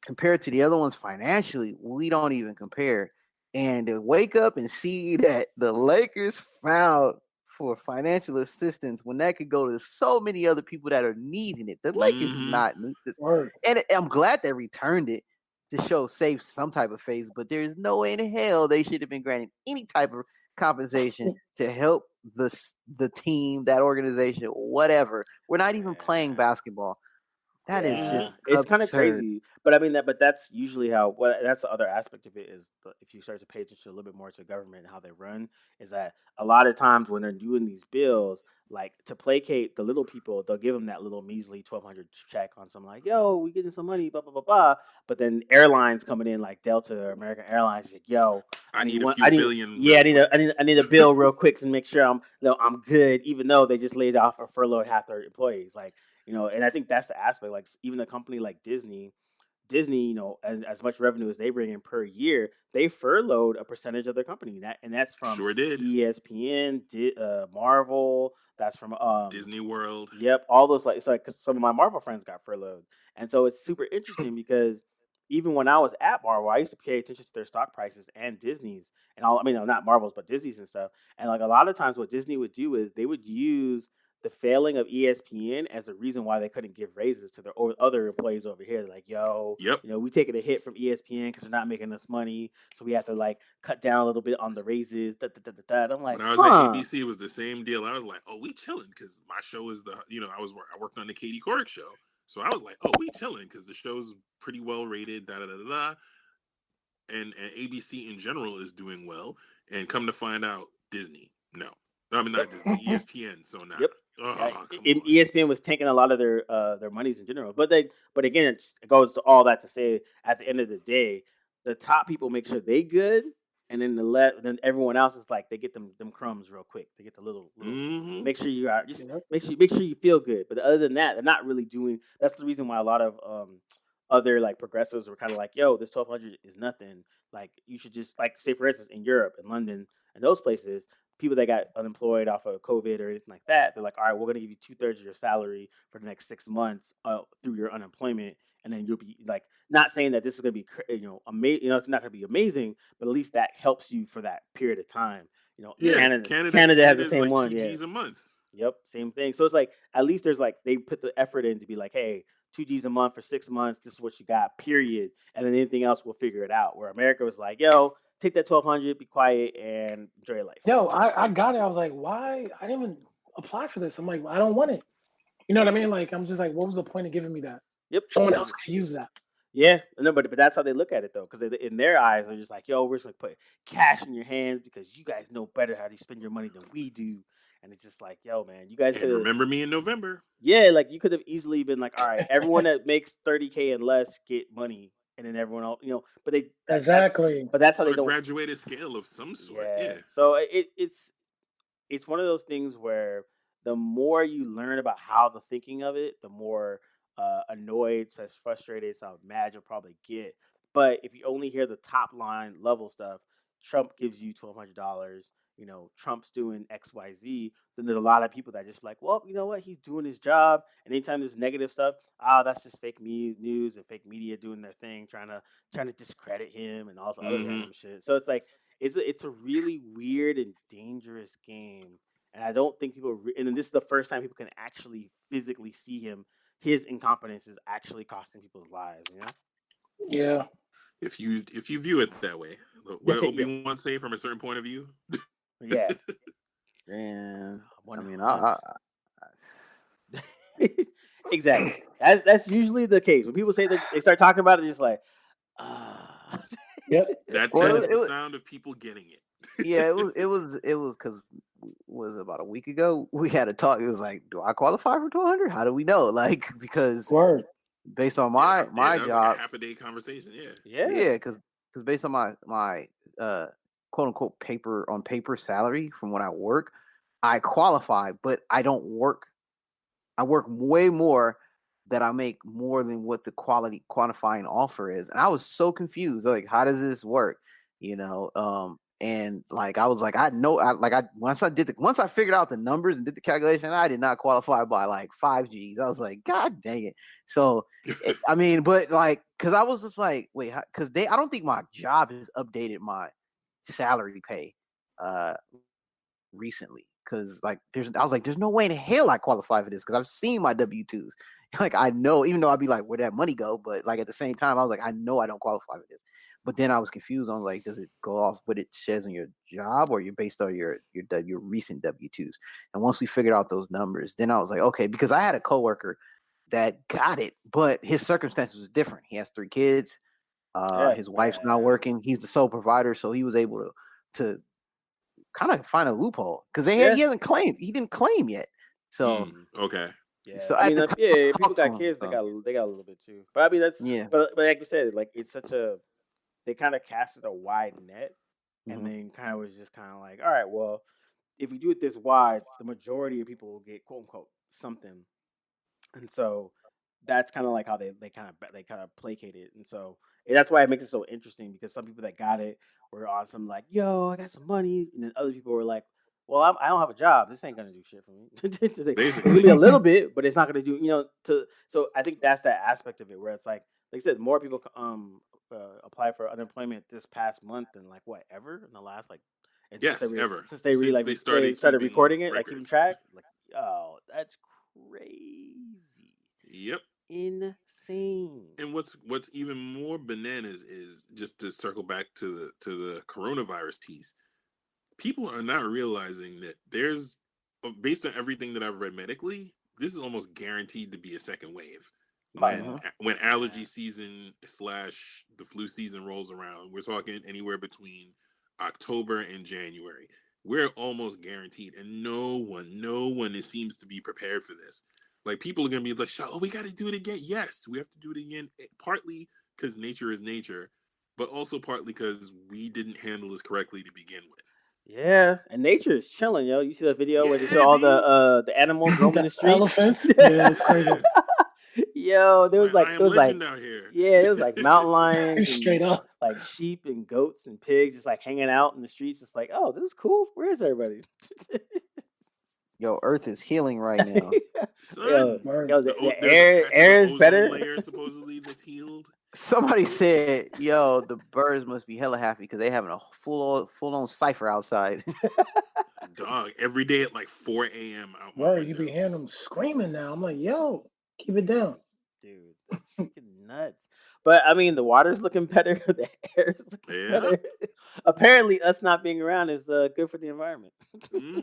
compared to the other ones financially, we don't even compare. And to wake up and see that the Lakers filed for financial assistance when that could go to so many other people that are needing it. The Lakers do not need this. Word. And I'm glad they returned it to show save some type of face, but there's no way in hell they should have been granted any type of compensation to help the team, that organization, whatever. We're not even playing basketball. That is just it's kind of absurd. crazy. But I mean but that's usually how. Well, that's the other aspect of it is if you start to pay attention a little bit more to government and how they run, is that a lot of times when they're doing these bills, like to placate the little people, they'll give them that little measly 1,200 check on some like, yo, we getting some money, blah blah blah blah. But then airlines coming in like Delta or American Airlines, like, yo, I need a I few need, billion yeah, real quick. I need a bill real quick to make sure I'm good, even though they just laid off or furloughed half their employees, like. And I think that's the aspect. Like even a company like Disney, as much revenue as they bring in per year, they furloughed a percentage of their company. And that's from Sure did. ESPN, Marvel. That's from Disney World. Yep, all those like it's like 'cause some of my Marvel friends got furloughed, and so it's super interesting because even when I was at Marvel, I used to pay attention to their stock prices and Disney's and all. I mean, no, not Marvel's, but Disney's and stuff. And like a lot of times, what Disney would do is they would use the failing of ESPN as a reason why they couldn't give raises to their other employees over here. They're like, yo, Yep. we taking a hit from ESPN because they're not making us money, so we have to like cut down a little bit on the raises. Da, da, da, da, da. And I'm like, When I was at huh. ABC, it was the same deal. I was like, "Oh, we chilling," because my show is I worked on the Katie Couric show, so I was like, "Oh, we chilling," because the show's pretty well rated. Da da da da. And ABC in general is doing well. And come to find out, Disney, no, I mean not Disney, ESPN. So now, Yep. oh come on, ESPN was taking a lot of their monies in general, but again, it goes to all that to say at the end of the day, the top people make sure they good, and then then everyone else is like they get them crumbs real quick. They get the little. Mm-hmm. Make sure you are just Yep. make sure you feel good. But other than that, they're not really doing. That's the reason why a lot of other like progressives were kind of like, yo, this 1,200 is nothing. Like you should just like say for instance in Europe, in London, and those places, people that got unemployed off of COVID or anything like that, they're like, all right, we're going to give you 2/3 of your salary for the next 6 months through your unemployment. And then you'll be like, not saying that this is going to be, amazing, it's not going to be amazing, but at least that helps you for that period of time. Yeah, Canada has the is same like one. two Yeah. G's a month. Yep. Same thing. So it's like, at least there's like, they put the effort in to be like, hey, 2 G's a month for 6 months. This is what you got, period. And then anything else, we'll figure it out. Where America was like, yo, take that 1,200, be quiet, and enjoy your life. Yo, I got it. I was like, why? I didn't even apply for this. I'm like, I don't want it. You know what I mean? Like, I'm just like, what was the point of giving me that? Yep. Someone else can use that. Yeah, no, but that's how they look at it though, because in their eyes they're just like, "Yo, we're just gonna put cash in your hands because you guys know better how to spend your money than we do," and it's just like, "Yo, man, you guys And could remember me in November. yeah, like you could have easily been like, all right, everyone that makes 30K and less get money, and then everyone else, but Exactly. that's how On they a don't, graduated scale of some sort. yeah. Yeah. So it's one of those things where the more you learn about how the thinking of it, the more annoyed, / frustrated, so mad you'll probably get. But if you only hear the top line level stuff, Trump gives you $1,200. Trump's doing X, Y, Z. Then there's a lot of people that just be like, well, you know what? He's doing his job. And anytime there's negative stuff, that's just fake news and fake media doing their thing, trying to discredit him and all this other Mm-hmm. random shit. So it's like it's a really weird and dangerous game. And I don't think and then this is the first time people can actually physically see him. His incompetence is actually costing people's lives. Yeah. If you view it that way, what did Yeah, Obi-Wan say from a certain point of view? yeah. And I mean, 100. Exactly. That's usually the case when people say that they start talking about it, they're just like, ah. Yep. That Well, is it the was- sound of people getting it. yeah, it was because was about a week ago we had a talk. It was like, do I qualify for 1,200? How do we know? Like, because Word. based on Yeah, my that was job, like a half a day conversation. Yeah. Yeah. because based on my quote unquote paper salary from when I work, I qualify, but I don't work. I work way more that I make more than what the quantifying offer is. And I was so confused. Like, how does this work? And like I was like, once I figured out the numbers and did the calculation, I did not qualify by like 5 G's. I was like, God dang it. So I mean, but like, cause I was just like, wait, cause I don't think my job has updated my salary pay recently. Cause like I was like, there's no way in hell I qualify for this because I've seen my W-2s. Like I know, even though I'd be like, where'd that money go? But like at the same time, I was like, I know I don't qualify for this. But then I was confused on like, does it go off what it says on your job or you're based on your recent W-2s? And once we figured out those numbers, then I was like, okay, because I had a coworker that got it, but his circumstances was different. He has 3 kids. Yeah, His wife's not working. He's the sole provider, so he was able to kind of find a loophole because he yeah, hasn't claimed. He didn't claim yet. So Okay. yeah. so I at mean, the like, time yeah, I if people talked to got him. kids, So they got a little bit too. But I mean, that's yeah. but like you said, like it's such a they kind of casted a wide net, and Mhm. then kind of was just kind of like, all right, well, if we do it this wide, the majority of people will get quote unquote something, and so that's kind of like how they kind of placate it, and so and that's why it makes it so interesting because some people that got it were on some like, yo, I got some money, and then other people were like, well, I don't have a job. This ain't gonna do shit for me. It's gonna be Basically. a little bit, but it's not gonna do, to so I think that's that aspect of it where it's like I said, more people apply for unemployment this past month than like what ever in the last like and Yes, ever. since they Since they they started started keeping recording it, like keeping record. track, like, oh, that's crazy, Yep. insane. And what's even more bananas is just to circle back to the coronavirus piece. People are not realizing that there's based on everything that I've read medically, this is almost guaranteed to be a second wave. Oh Mhm. When yeah, allergy season slash the flu season rolls around, we're talking anywhere between October and January. We're almost guaranteed, and no one seems to be prepared for this. Like people are gonna be like, "Oh, we got to do it again." Yes, we have to do it again. Partly because nature is nature, but also partly because we didn't handle this correctly to begin with. yeah, and nature is chilling, yo. You see the video where they show Yeah, all B. the animals roaming The the streets? elephants. Yeah, it's crazy. Yo, Like I there am was like, legend out here. yeah, it was like mountain lions and Straight up. like sheep and goats and pigs just like hanging out in the streets. Just like, oh, this is cool. Where is everybody? Yo, Earth is healing right now. yo, Son, Word. the there's a patch of the air is ozone better. layer supposedly that's healed. Somebody said, "Yo, the birds must be hella happy because they having a full on cipher outside." Dog, every day at like 4 a.m. out my Word, you be window. hearing them screaming now. I'm like, yo, keep it down. Dude, that's freaking nuts. But I mean, the water's looking better. The air's looking Yeah. better. Apparently, us not being around is good for the environment. hmm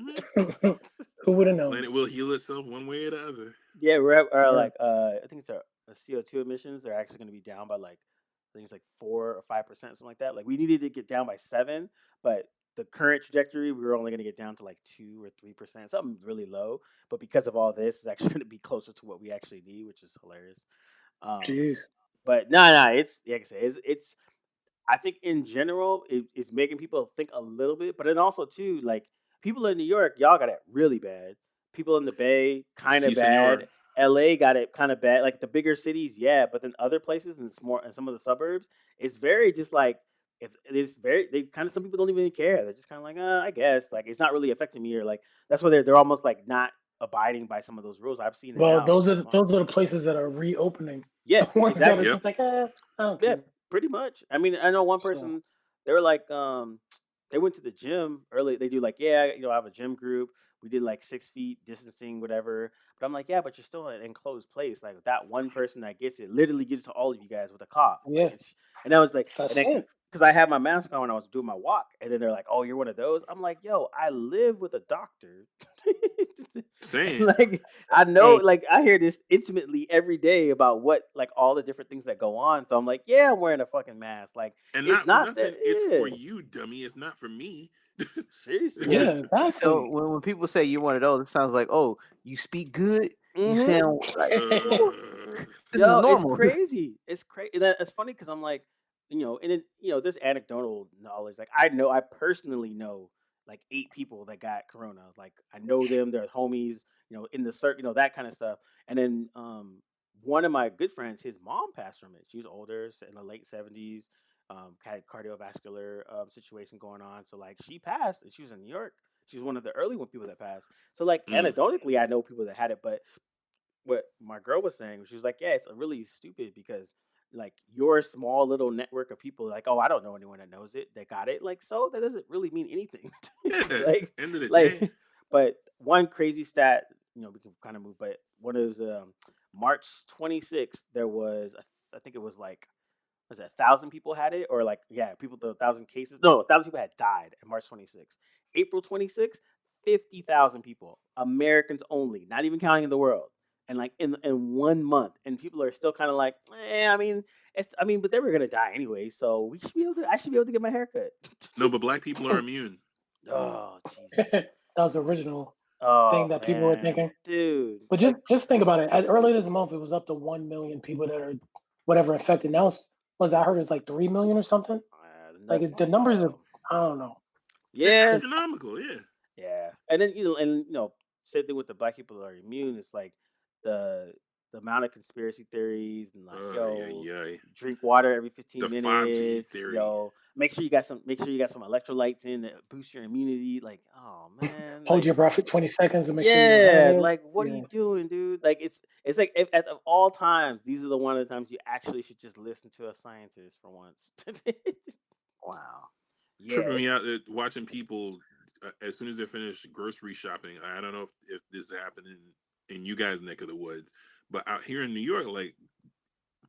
Who would have known? Planet will heal itself one way or the other. Yeah, Word. like I think it's a CO2 emissions are actually going to be down by like I think it's like 4 or 5%, something like that. Like we needed to get down by 7, but the current trajectory we were only going to get down to like 2 or 3%, something really low. But because of all this, it's actually going to be closer to what we actually need, which is hilarious. Um, Jeez. but no, it's like I said, it's I think in general it's making people think a little bit, but then also too like people in New York, y'all got it really bad. People in the Bay, kind Si, of bad. senor. LA got it kind of bad. Like the bigger cities, yeah, but then other places and some of the suburbs, it's very just like if it's very they kind of some people don't even care. They're just kind of like, I guess like it's not really affecting me or like that's why they're almost like not abiding by some of those rules. I've seen it Well, now. those are the places that are reopening. Yeah, The ones that are exactly. Yep. just like, I don't Yeah, care. pretty much. I mean, I know one So person. They were like, they went to the gym early. They do like, yeah, I have a gym group. We did like 6 feet distancing, whatever. But I'm like, yeah, but you're still in an enclosed place. Like that one person that gets it literally gives to all of you guys with a cough. Like yeah, it's, and I was like, and that's then it. because I had my mask on when I was doing my walk, and then they're like, oh, you're one of those. I'm like, yo, I live with a doctor. And, Saying. like I know, Hey, like I hear this intimately every day about what, like all the different things that go on. So I'm like, yeah, I'm wearing a fucking mask. Like And it's not for not that. nothing, it's for Yeah, you, dummy. It's not for me. seriously. yeah. Yeah, So exactly. when people say you're one of those, it sounds like, oh, you speak good. You Hmm. sound like uh, this is Yo, it's normal. crazy. It's crazy. It's funny because I'm like, and then there's anecdotal knowledge. Like I personally know like 8 people that got corona. Like I know them. They're homies. In the circle. That kind of stuff. And then one of my good friends, his mom passed from it. She was older, in the late 70s. Had cardiovascular situation going on. So like she passed, and she was in New York. She was one of the early one people that passed. So like mm, anecdotally, I know people that had it, but what my girl was saying, she was like, "Yeah, it's really stupid because like your small little network of people, like, oh, I don't know anyone that knows it, that got it, like, so that doesn't really mean anything." yeah. like, End of the day. like, but one crazy stat, we can kind of move, but one of those March 26th, there was, I think it was like, was it 1,000 people had it, or like, yeah, people, the 1,000 cases, no, 1,000 people had died in March 26th. April 26th, 50,000 people, Americans only, not even counting in the world, and like in 1 month, and people are still kind of like, I mean, but they were gonna die anyway, so we should be able to. I should be able to get my hair cut. No, but black people are immune. Oh Jesus! That was the original thing Oh that people were man, thinking. dude! But Like, just think about it. Earlier this month, it was up to 1 million people that are whatever affected. Now, I heard it's like 3 million or something. Like that's the numbers are, wild. I don't know. They're Yeah, astronomical. Yeah. yeah, and then same thing with the black people that are immune. It's like the the amount of conspiracy theories and like, Yeah. drink water every 15 The 5G minutes. theory. Make sure you got some electrolytes in to boost your immunity. Like, oh man, Hold like, your breath for 20 seconds to make sure you don't have yeah, it. like what are you doing, dude? Like it's like if, of all times, these are the one of the times you actually should just listen to a scientist for once. Wow. Tripping me Yes. out watching people as soon as they finish grocery shopping. I don't know if this happened in you guys' neck of the woods, but out here in New York, like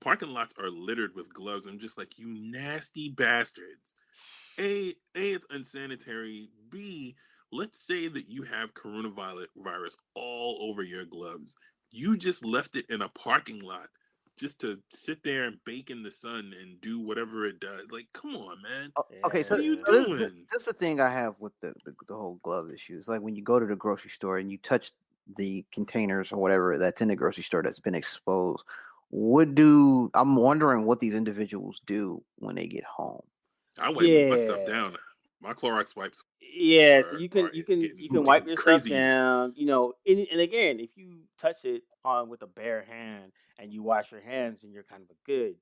parking lots are littered with gloves. I'm just like, you nasty bastards. A, it's unsanitary. B, let's say that you have coronavirus all over your gloves. You just left it in a parking lot just to sit there and bake in the sun and do whatever it does. Like, come on, man. Okay, so, What are you so doing? this is the thing I have with the whole glove issue. It's like when you go to the grocery store and you touch the containers or whatever that's in the grocery store that's been exposed. I'm wondering what these individuals do when they get home. I wipe my stuff Yeah. down. My Clorox wipes. Yeah, so are you can getting wipe your stuff crazy use. down, and again, if you touch it on with a bare hand and you wash your hands, and you're kind of a good,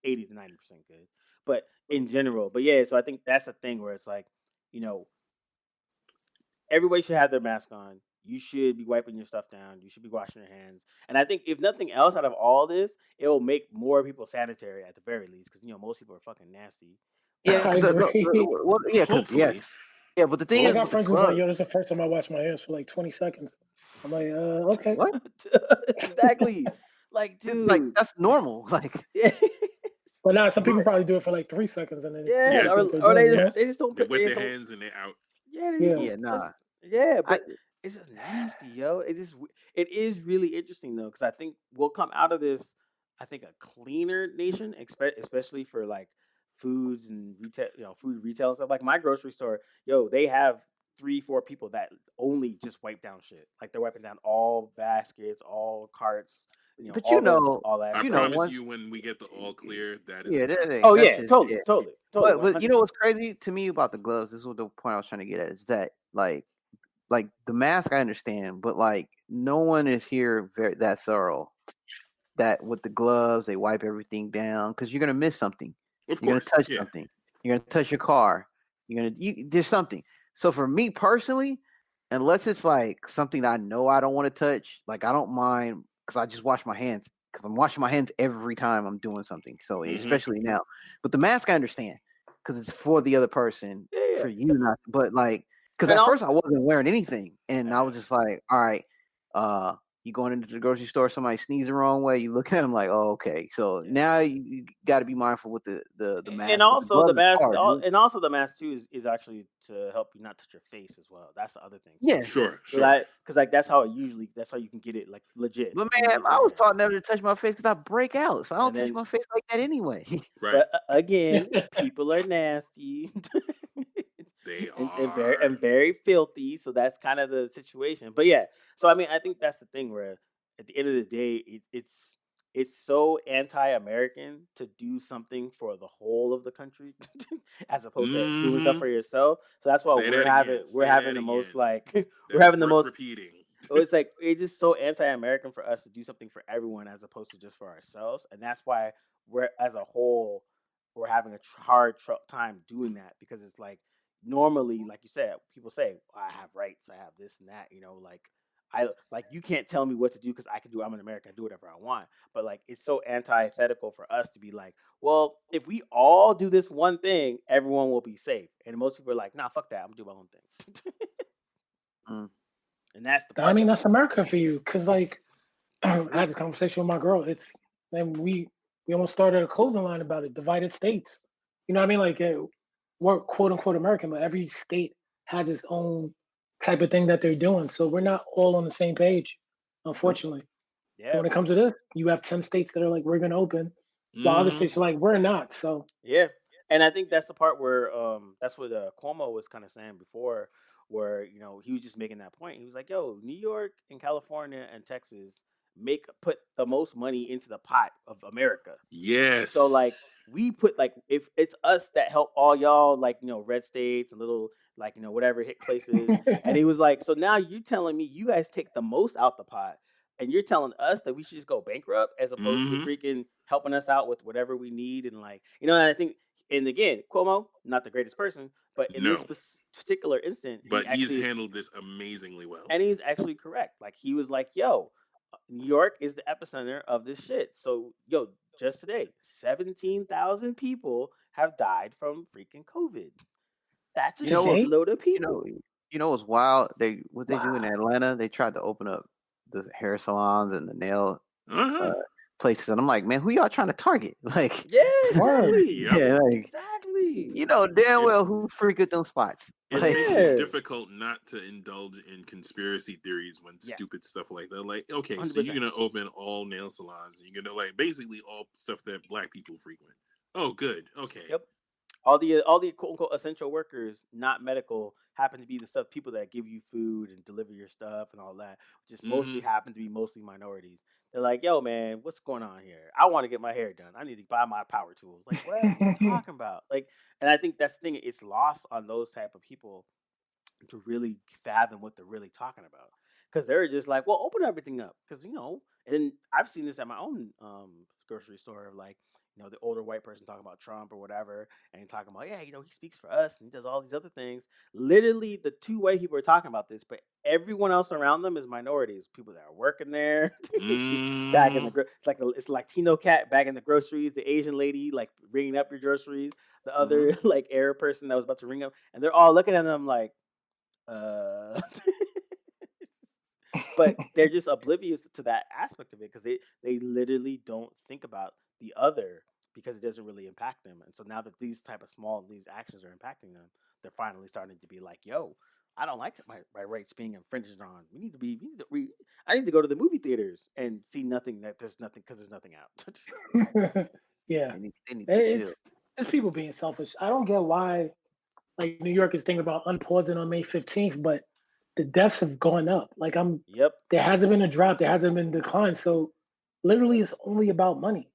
80 to 90% good. But in general, but yeah, so I think that's a thing where it's like, you know, everybody should have their mask on. You should be wiping your stuff down. You should be washing your hands. And I think if nothing else out of all this, it will make more people sanitary at the very least, because most people are fucking nasty. Yeah, I agree. Hopefully. yes. Yeah, but the thing I is got with the friends who's like, glove, yo, this is the first time I wash my hands for like 20 seconds. I'm like, okay. what? Exactly. Like, Like dude. that's normal. Like Yes. But now some people probably do it for like 3 seconds and then Yeah, Yes. or they done, just don't They put wet they their just don't, hands and they're out. yeah, they Yeah. just don't Yeah, nah. just, yeah, but it's just nasty, yo. It is really interesting though, because I think we'll come out of this, I think, a cleaner nation, especially for like foods and retail, food retail and stuff. Like my grocery store, they have 3, 4 people that only just wipe down shit. Like they're wiping down all baskets, all carts, But all that. I shit. promise you, when we get the all clear, that is. yeah, Oh that's yeah, just, totally, yeah. totally. But you know 100%. what's crazy to me about the gloves? This is what the point I was trying to get at is that like the mask I understand, but like no one is here that thorough. That with the gloves they wipe everything down because you're gonna miss something. Of You're course, gonna touch yeah. something. You're gonna touch your car. There's something. So for me personally, unless it's like something that I know I don't want to touch, like I don't mind because I just wash my hands because I'm washing my hands every time I'm doing something. So especially now, but the mask I understand because it's for the other person, Yeah. for you not. But like, because And at first I wasn't wearing anything, and I was just like, all right, you going into the grocery store, somebody sneezes the wrong way, you look at them like, oh, okay. So now you got to be mindful with the mask. And but also the gloves is mask, hard, dude. and also the mask too is actually to help you not touch your face as well. That's the other thing. Too. Yeah. Sure. Because like that's how you can get it like legit. But man, I was taught never to touch my face because I break out, so I don't touch my face like that anyway. Right. But again, people are nasty. They and very filthy. So that's kind of the situation. But yeah, so I mean, I think that's the thing where at the end of the day, it's so anti-American to do something for the whole of the country as opposed to doing stuff for yourself. So that's why we're having the most like we're having the most repeating. It's like it's just so anti-American for us to do something for everyone as opposed to just for ourselves, and that's why we're as a whole we're having a hard time doing that because it's like normally, like you said, people say I have rights, I have this and that, like you can't tell me what to do because I'm an American, I do whatever I want. But like it's so antithetical for us to be like, well, if we all do this one thing, everyone will be safe. And most people are like, nah, fuck that, I'm gonna do my own thing. And that's the part. I mean, that's America for you. Cause like I had a conversation with my girl. And we almost started a clothing line about it, divided states. You know what I mean? Like we're quote unquote American, but every state has its own type of thing that they're doing. So we're not all on the same page, unfortunately. So Yeah, when it comes to this, you have 10 states that are like, we're going to open, while other Hmm. states are like, we're not. So yeah, and I think that's the part where that's what Cuomo was kind of saying before, where he was just making that point. He was like, "Yo, New York and California and Texas put the most money into the pot of America." So like Yes. we put like if it's us that help all y'all like red states and little like whatever hit places, and he was like, so now you're telling me you guys take the most out the pot, and you're telling us that we should just go bankrupt as opposed to Hmm. freaking helping us out with whatever we need and like and I think and again Cuomo not the greatest person, but in this No, particular instant he but he's actually handled this amazingly well. and he's actually correct. Like he was like, "Yo, New York is the epicenter of this shit." So, yo, just today, 17,000 people have died from freaking COVID. That's a You know what? today, shitload of You know, people. you know what's wild? What they do in wow. Atlanta? They tried to open up the hair salons and the nail uh, Uh-huh. places, and I'm like, man, who y'all trying to target? Like, Yeah, Word. exactly. Yep. yeah, like Exactly. you know damn It well who frequent them spots. it Like, makes it Yeah. difficult not to indulge in conspiracy theories when Yeah, stupid stuff like that. Like, okay, so you're 100%. gonna open all nail salons and you're gonna like basically all stuff that black people frequent. Oh, good. Okay. Yep. All the quote unquote essential workers, not medical, happen to be the stuff people that give you food and deliver your stuff and all that, just mostly Hmm. happen to be mostly minorities. They're like, "Yo, man, what's going on here? I want to get my hair done. I need to buy my power tools." Like, what are you talking about? Like, and I think that's the thing. It's lost on those type of people to really fathom what they're really talking about. Because they're just like, well, open everything up. Because, and I've seen this at my own grocery store, like, the older white person talking about Trump or whatever, and talking about, yeah, he speaks for us and he does all these other things. Literally, the two white people are talking about this, but everyone else around them is minorities, people that are working there, back in Hmm. it's Latino cat back in the groceries, the Asian lady like ringing up your groceries, the mhm. other like Arab person that was about to ring up, and they're all looking at them like, uh, but they're just oblivious to that aspect of it because they literally don't think about the other because it doesn't really impact them. And so now that these type of small these actions are impacting them, they're finally starting to be like, "Yo, I don't like my rights being infringed on. I need to go to the movie theaters and see nothing that there's nothing because there's nothing out." Yeah. They need to chill. It's people being selfish. I don't get why like New York is thinking about unpausing on May 15th, but the deaths have gone up. Like Yep, there hasn't been a drop, there hasn't been a decline. So literally it's only about money.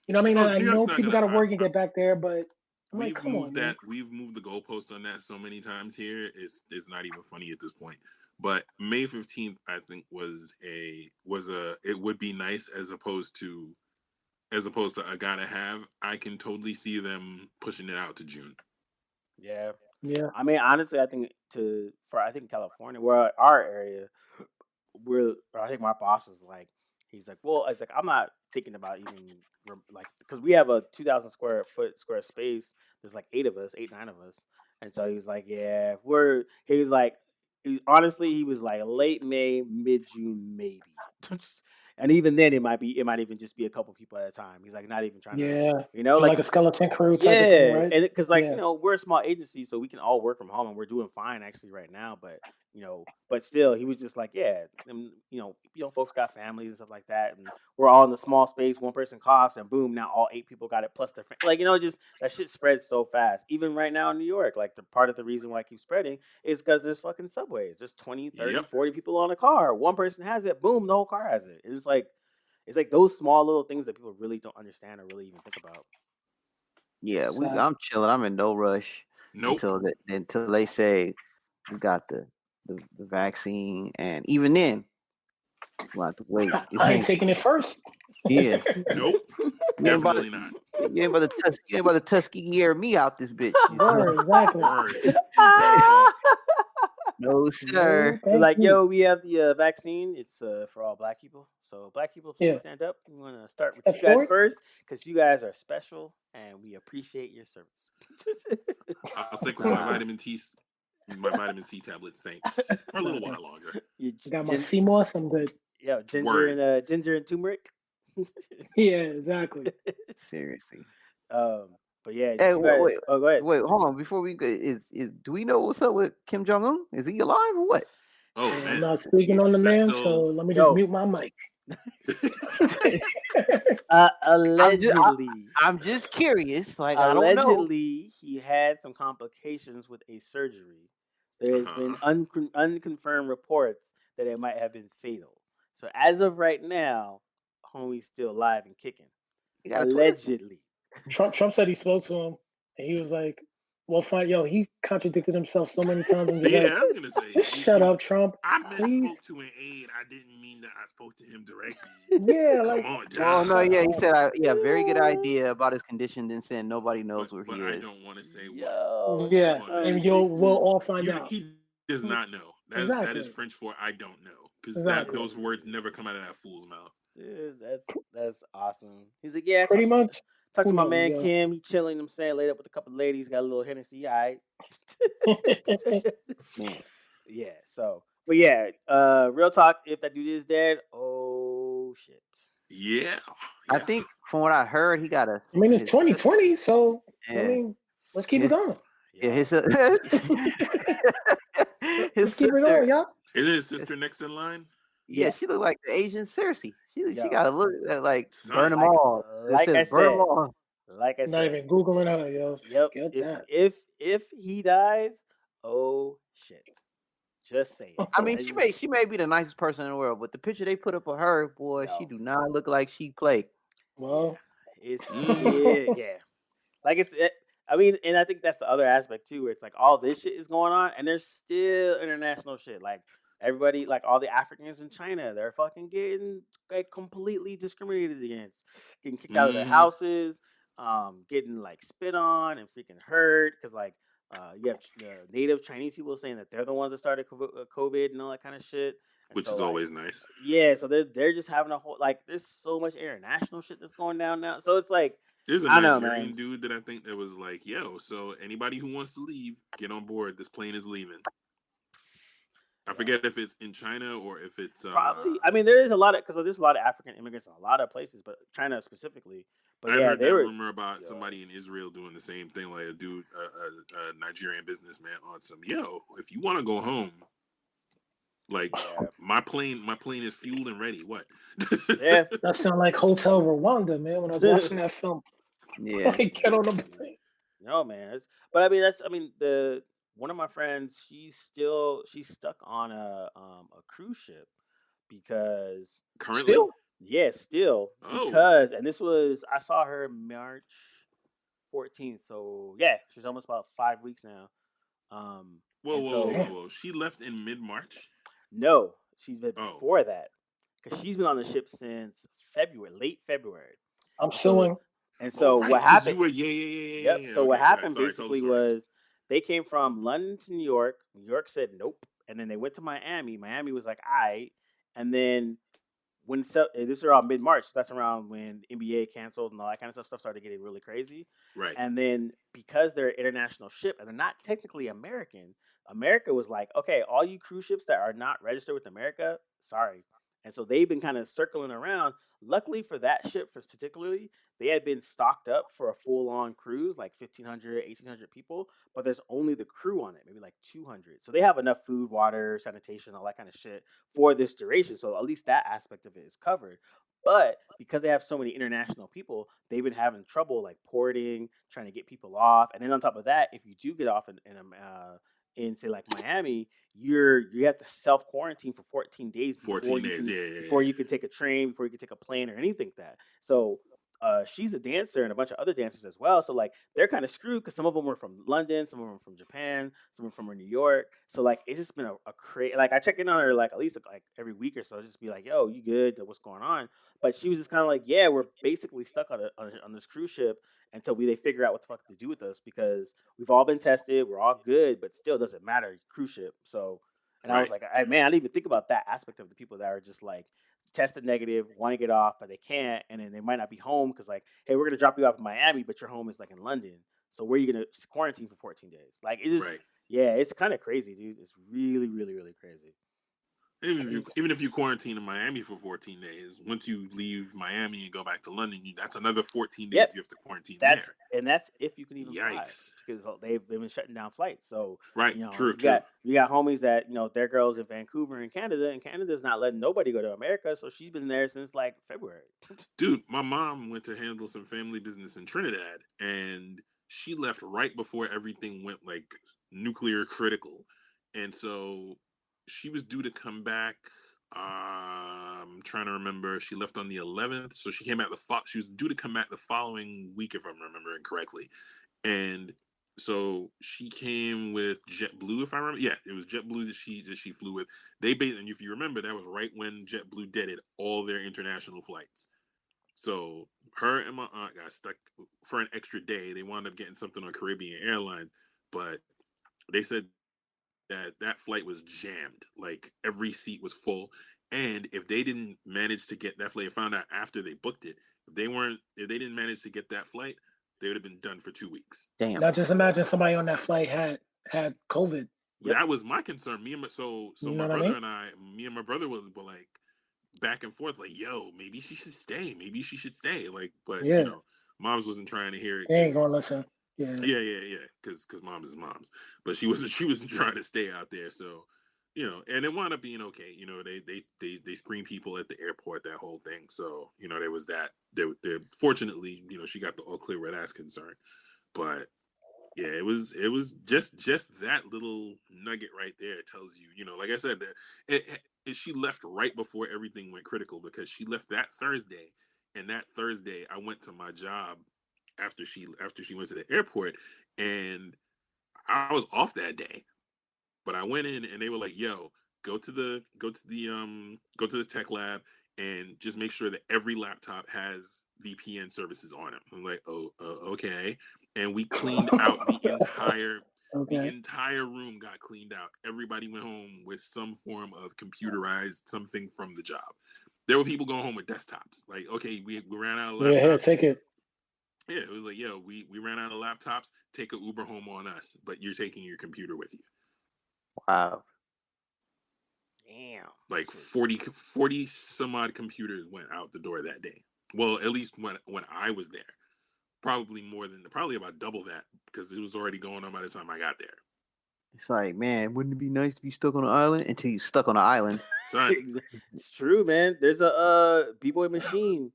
You know what I mean? Oh, And I New York's know not people gonna. gotta work and get back there, but I'm like, We've come moved on, man. that. We've moved the goalpost on that so many times here. It's not even funny at this point. But May 15th, I think was a it would be nice as opposed to a gotta have. I can totally see them pushing it out to June. yeah. Yeah. I mean, honestly, I think I think California, where our area, I think my boss was like, he's like, well, it's like I'm not thinking about even like because we have a 2,000 square space. There's like eight of us, eight nine of us, and so he was like, yeah, He was like, honestly, he was like late May, mid June, maybe, and even then it might even just be a couple people at a time. He's like not even trying to, Yeah. You're like like a skeleton crew type of thing, yeah, right? and because like Yeah. we're a small agency, so we can all work from home, and we're doing fine actually right now. But still, he was just like, yeah, and, folks got families and stuff like that, and we're all in the small space. One person coughs, and boom, now all eight people got it plus their like just that shit spreads so fast. Even right now in New York, like the part of the reason why it keeps spreading is because there's fucking subways. There's 20, 30, Yep. 40 people on a car. One person has it, boom, the whole car has it. It's like those small little things that people really don't understand or really even think about. Yeah, Sad. I'm chilling. I'm in no rush Nope. until they say we got the vaccine, and even then we'll have to wait. It I ain't ain't taking it first. yeah. Nope. You ain't about to Definitely not. you ain't about to Tuskegee me out this bitch. Word, exactly. Word. Real talk. No No, sir. They're thank like, you. yo, we have the vaccine. It's for all black people. So, black people, please Yeah. stand up. We want to start with Step you guys forward. first because you guys are special and we appreciate your service. I'll stick with my vitamin C tablets, thanks. For a little while longer. You I got my CMOS, I'm good. Word. ginger and turmeric. Yeah, exactly. Seriously. But yeah, Hey, did you guys? wait, Oh, go ahead. wait, hold on. Before we go, is do we know what's up with Kim Jong Un? Is he alive or what? Oh I'm man. not speaking on the That's man, so still let me just Yo, mute my mic. Allegedly. I'm just curious. Like, I don't know. Allegedly, he had some complications with a surgery. There has been unconfirmed reports that it might have been fatal. So as of right now, homie's still alive and kicking. You got a Twitter? Allegedly. Trump said he spoke to him, and he was like, "Well, fine, yo." He contradicted himself so many times. And Yeah, like, I was gonna say. just shut up, Trump. I meant Please. spoke to an aide. I didn't mean that I spoke to him directly. Yeah, Come like. on, Oh Dad. no, yeah, he said, very good idea about his condition. Then saying nobody knows where he But I is. don't want to say what. Yo, Yeah, Come on, and man. we'll all find out. He does not know. That Exactly. is French for I don't know, because Exactly. those words never come out of that fool's mouth. dude, that's awesome. He's like, yeah, Pretty much. talk to Who my knows, man yo? Kim. He chilling. I'm saying, laid up with a couple ladies, got a little Hennessy. All right. Man, Yeah. So, but yeah, real talk. If that dude is dead, oh shit. Yeah. I think from what I heard, he got a. I mean, it's 2020, so Yeah. I mean, let's keep it going. Yeah, his Let's keep it sister. going, y'all. Is his sister next in line? Yeah, she looked like the Asian Cersei. She Yo. got a look like Son, burn them like- all. like It I says burn 'em said. all. Like I Not said. even googling her, yo. Yep. Get that. If he dies, oh shit. Just saying. I mean, she may be the nicest person in the world, but the picture they put up of her, boy, she do not look like she played. Well, It's yeah. Like I mean, and I think that's the other aspect too, where it's like all this shit is going on, and there's still international shit. Like everybody, like all the Africans in China, they're fucking getting like completely discriminated against, getting kicked out of their houses, getting like spit on and freaking hurt because like you have the native Chinese people saying that they're the ones that started COVID and all that kind of shit. And which so, is like, always nice. Yeah, so they're just having a whole like there's so much international shit that's going down now. So it's like There's a I know, Nigerian man. dude that I think that was like, yo, so anybody who wants to leave, get on board. This plane is leaving. I forget if it's in China or if it's Probably. I mean, there is a lot of because there's a lot of African immigrants in a lot of places, but China specifically. But I yeah, heard they that were rumor about somebody in Israel doing the same thing, like a dude, a Nigerian businessman on some. Yo, if you want to go home, like my plane is fueled and ready. What? Yeah, that sounds like Hotel Rwanda, man. When I was watching that film, Yeah, like get on the plane. no, man. But I mean, the one of my friends. She's stuck on a cruise ship because Currently, still Oh. because and this was I saw her March 14th. So yeah, she's almost about 5 weeks now. Whoa! She left in mid-March. No, she's been Oh. before that because she's been on the ship since late February. I'm suing. And so right, what 'cause happened? You were, yeah. Yep. So Okay, what go ahead. happened Sorry, basically tell the story. was they came from London to New York. New York said nope, and then they went to Miami. Miami was like, "All right," and then this is around mid March. So that's around when NBA canceled and all that kind of stuff started getting really crazy. Right. And then because they're an international ship and they're not technically American, America was like, okay, all you cruise ships that are not registered with America, sorry. And so they've been kind of circling around. Luckily for that ship, particularly, they had been stocked up for a full-on cruise, like 1,500, 1,800 people, but there's only the crew on it, maybe like 200. So they have enough food, water, sanitation, all that kind of shit for this duration. So at least that aspect of it is covered. But because they have so many international people, they've been having trouble like porting, trying to get people off. And then on top of that, if you do get off in say like Miami, you have to self quarantine for 14 days. 14 days, before you can take a train, before you can take a plane or anything like that. So she's a dancer and a bunch of other dancers as well. So like they're kind of screwed because some of them were from London, some of them were from Japan, some of them from New York. So like it's just been a crazy. Like I check in on her like at least like every week or so, just be like, "Yo, you good? What's going on?" But she was just kind of like, "Yeah, we're basically stuck on this cruise ship until they figure out what the fuck to do with us because we've all been tested, we're all good, but still doesn't matter cruise ship." So, and I was like, man, I didn't even think about that aspect of the people that are just like tested negative, want to get off, but they can't, and then they might not be home because like, hey, we're gonna drop you off in Miami, but your home is like in London, so where are you gonna quarantine for 14 days? Like, it's just, yeah, it's kind of crazy, dude. It's really, really, really crazy. Even if you quarantine in Miami for 14 days, once you leave Miami and go back to London, that's another 14 days Yep, you have to quarantine that's there. if you can even fly Yikes! because they've been shutting down flights. So Right? True. True. you got homies that their girls in Vancouver and Canada, and Canada's not letting nobody go to America. So she's been there since like February. Dude, my mom went to handle some family business in Trinidad, and she left right before everything went like nuclear critical, and so she was due to come back. I'm trying to remember. She left on the 11th, so she came back she was due to come back the following week, if I'm remembering correctly, and so she came with JetBlue, if I remember. Yeah, it was JetBlue that she flew with. And if you remember, that was right when JetBlue deaded all their international flights. So her and my aunt got stuck for an extra day. They wound up getting something on Caribbean Airlines, but they said that flight was jammed. Like every seat was full. And if they didn't manage to get that flight, I found out after they booked it, if they didn't manage to get that flight, they would have been done for 2 weeks. Damn. Now just imagine somebody on that flight had COVID. Yep. That was my concern. So You know my what I brother mean? and me and my brother were like back and forth, like, yo, maybe she should stay. Maybe she should stay. Like, but Yeah, moms wasn't trying to hear it they ain't gonna because listen. Yeah, yeah, because moms is moms. But she wasn't trying to stay out there. So, and it wound up being okay. They screen people at the airport, that whole thing. So, there was that. There fortunately, she got the all clear where that's concerned. But yeah, it was just that little nugget right there tells you, like I said, that she left right before everything went critical because she left that Thursday, and that Thursday I went to my job after she went to the airport, and I was off that day, but I went in and they were like, "Yo, go to the tech lab and just make sure that every laptop has VPN services on it." I'm like, "Oh, okay." And we cleaned out the okay. entire room got cleaned out. Everybody went home with some form of computerized something from the job. There were people going home with desktops. Like, okay, we ran out of Yeah, here, laptops. take it. Yeah, it was like, yo, we ran out of laptops. Take an Uber home on us, but you're taking your computer with you. Wow. Damn. Like 40 some odd computers went out the door that day. Well, at least when I was there, probably about double that because it was already going on by the time I got there. It's like, man, wouldn't it be nice to be stuck on an island until you're stuck on an island? Son, It's true, man. There's a B-boy Machine,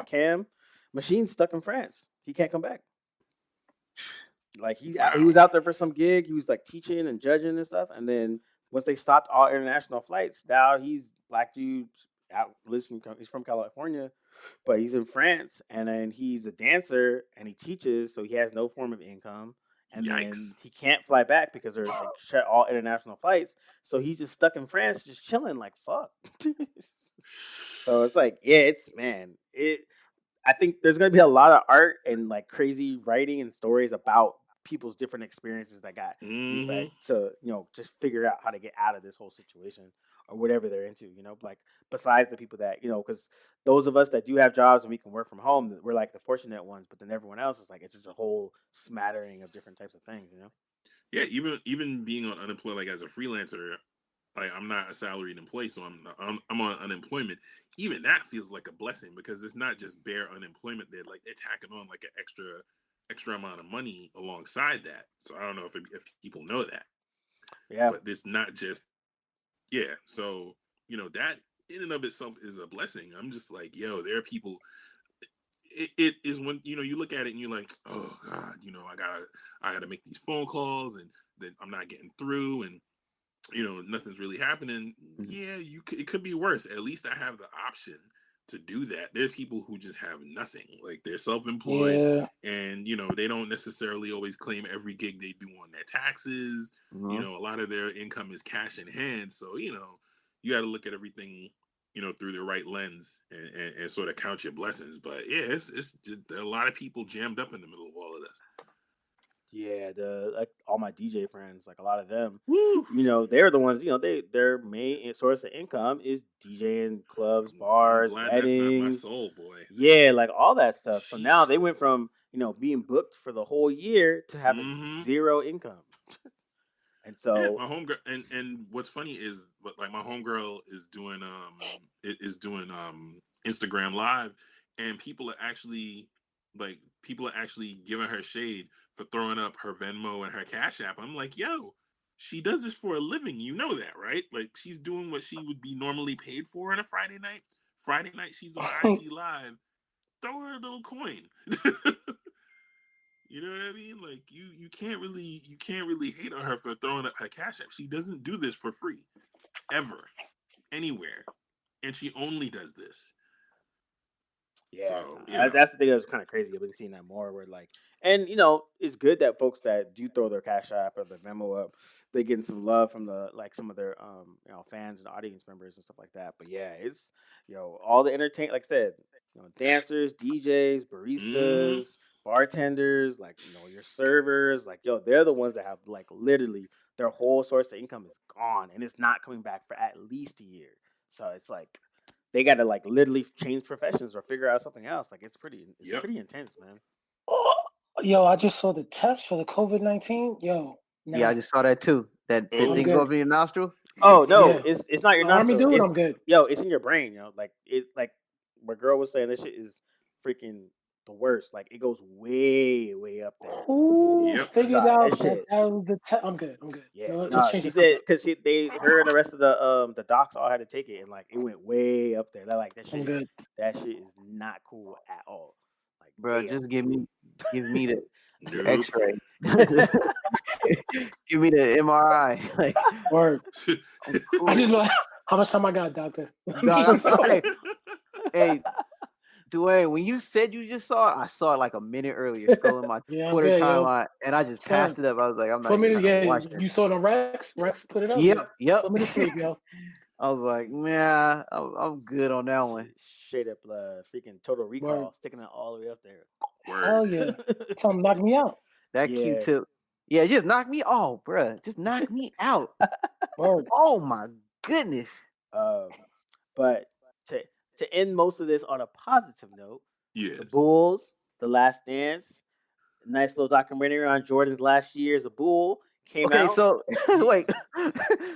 Cam. Machine's stuck in France. He can't come back. Like he wow. was out there for some gig. He was like teaching and judging and stuff. And then once they stopped all international flights, now he's black dude he's from California, but he's in France, and then he's a dancer and he teaches, so he has no form of income. And then Yikes. he can't fly back because they're like shut all international flights. So he's just stuck in France, just chilling, like fuck. So it's like, yeah, it's man, it. I think there's gonna be a lot of art and like crazy writing and stories about people's different experiences that got these Mm-hmm. like to just figure out how to get out of this whole situation or whatever they're into. Like besides the people that because those of us that do have jobs and we can work from home, we're like the fortunate ones. But then everyone else is like it's just a whole smattering of different types of things. Yeah, even being on unemployment, like as a freelancer, like I'm not a salaried employee, so I'm on unemployment. Even that feels like a blessing because it's not just bare unemployment. They're tacking on like an extra amount of money alongside that. So I don't know if people know that, Yeah. but it's not just So that in and of itself is a blessing. I'm just like, yo, there are people. It is when you look at it and you're like, oh God, I gotta make these phone calls and then I'm not getting through and nothing's really happening. Yeah, it could be worse. At least I have the option to do that. There's people who just have nothing, like they're self-employed, Yeah, and they don't necessarily always claim every gig they do on their taxes. Mhm. A lot of their income is cash in hand, so you got to look at everything through the right lens and sort of count your blessings. But yeah, it's just a lot of people jammed up in the middle of all of this. Yeah, like all my DJ friends, like a lot of them, Woo! they're the ones, their main source of income is DJing, clubs, I'm bars, glad that's not my weddings, soul, boy. yeah, like all that stuff. So now Sheesh. they went from being booked for the whole year to having Mm-hmm. zero income. And Yeah, so my homegirl, and what's funny is, like, my homegirl is doing Instagram live, and people are actually giving her shade for throwing up her Venmo and her Cash App. I'm like, yo, she does this for a living, you know that, right? Like, she's doing what she would be normally paid for on a Friday night. Friday night, she's on IG live. Throw her a little coin. You know what I mean? Like, you can't really hate on her for throwing up her Cash App. She doesn't do this for free, ever, anywhere, and she only does this. yeah, So that's the thing that was kind of crazy. I've been seeing that more. Where like, and it's good that folks that do throw their Cash App or their Venmo up, they getting some love from the like some of their fans and audience members and stuff like that. But yeah, it's all the entertain, like I said, dancers, DJs, mm-hmm. baristas, bartenders, like your servers, like they're the ones that have like literally their whole source of income is gone and it's not coming back for at least a year. So it's like they got to like literally change professions or figure out something else. Like it's Yep. pretty intense, man. Yo, I just saw the test for the COVID-19. Yo, nah. Yeah, I just saw that too. That thing go up in your nostril. Oh no, Yeah. it's not your Army nostril. dude, It's I'm good. it's in your brain. Like my girl was saying, this shit is freaking the worst. Like it goes way up there. Who Yep. figured Nah, out that that shit. that was the test? I'm good. Yeah, No, let's no, change she the said subject. because her and the rest of the docs all had to take it, and like it went way up there. They're like that I'm shit. good. That shit is not cool at all. Like, Bro, damn. just give me the Nope. X-ray. Give me the MRI. Like, Word. I'm cool. I just be like, how much time I got, doctor? Dog, I'm sorry. Hey, Dwayne, when you said you just saw it, I saw it like a minute earlier, scrolling my Yeah, I'm Twitter good, yo. timeline, and I just passed it up. I was like, I'm not Put me even to trying to watch you this. saw it on Rex? Rex put it up. Yep. Put me to sleep, yo. I was like, nah, I'm good on that one. Straight up, freaking Total Recall, sticking it all the way up there. Hell yeah. Tell him knock me out. That Q-tip. Yeah, just knock me off, bruh. Just knock me out. Word. Oh my goodness. But to end most of this on a positive note, Yeah. the Bulls, The Last Dance, nice little documentary on Jordan's last year as a Bull came out. Okay, so wait,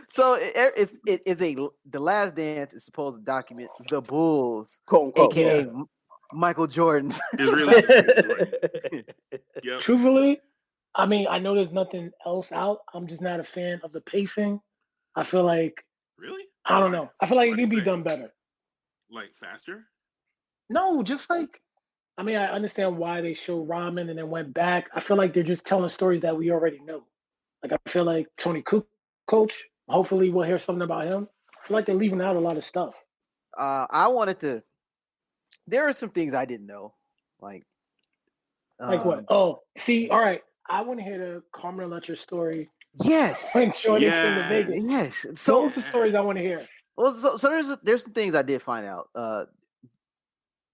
so The Last Dance is supposed to document the Bulls, quote unquote, aka Michael Jordan's. Yep. Truthfully, I mean, I know there's nothing else out. I'm just not a fan of the pacing. I feel like Really? I don't know. I feel like Why it do you could be say? done better. Like faster? No, just like I mean, I understand why they showed Ramen and then went back. I feel like they're just telling stories that we already know. Like I feel like Tony Coach. Hopefully, we'll hear something about him. I feel like they're leaving out a lot of stuff. I wanted to. There are some things I didn't know, like what? Oh, see, all right. I want to hear the Carmen Electra story. Yes. When Jordan came to Vegas. Yes. So those are the stories I want to hear. Well, so there's some things I did find out.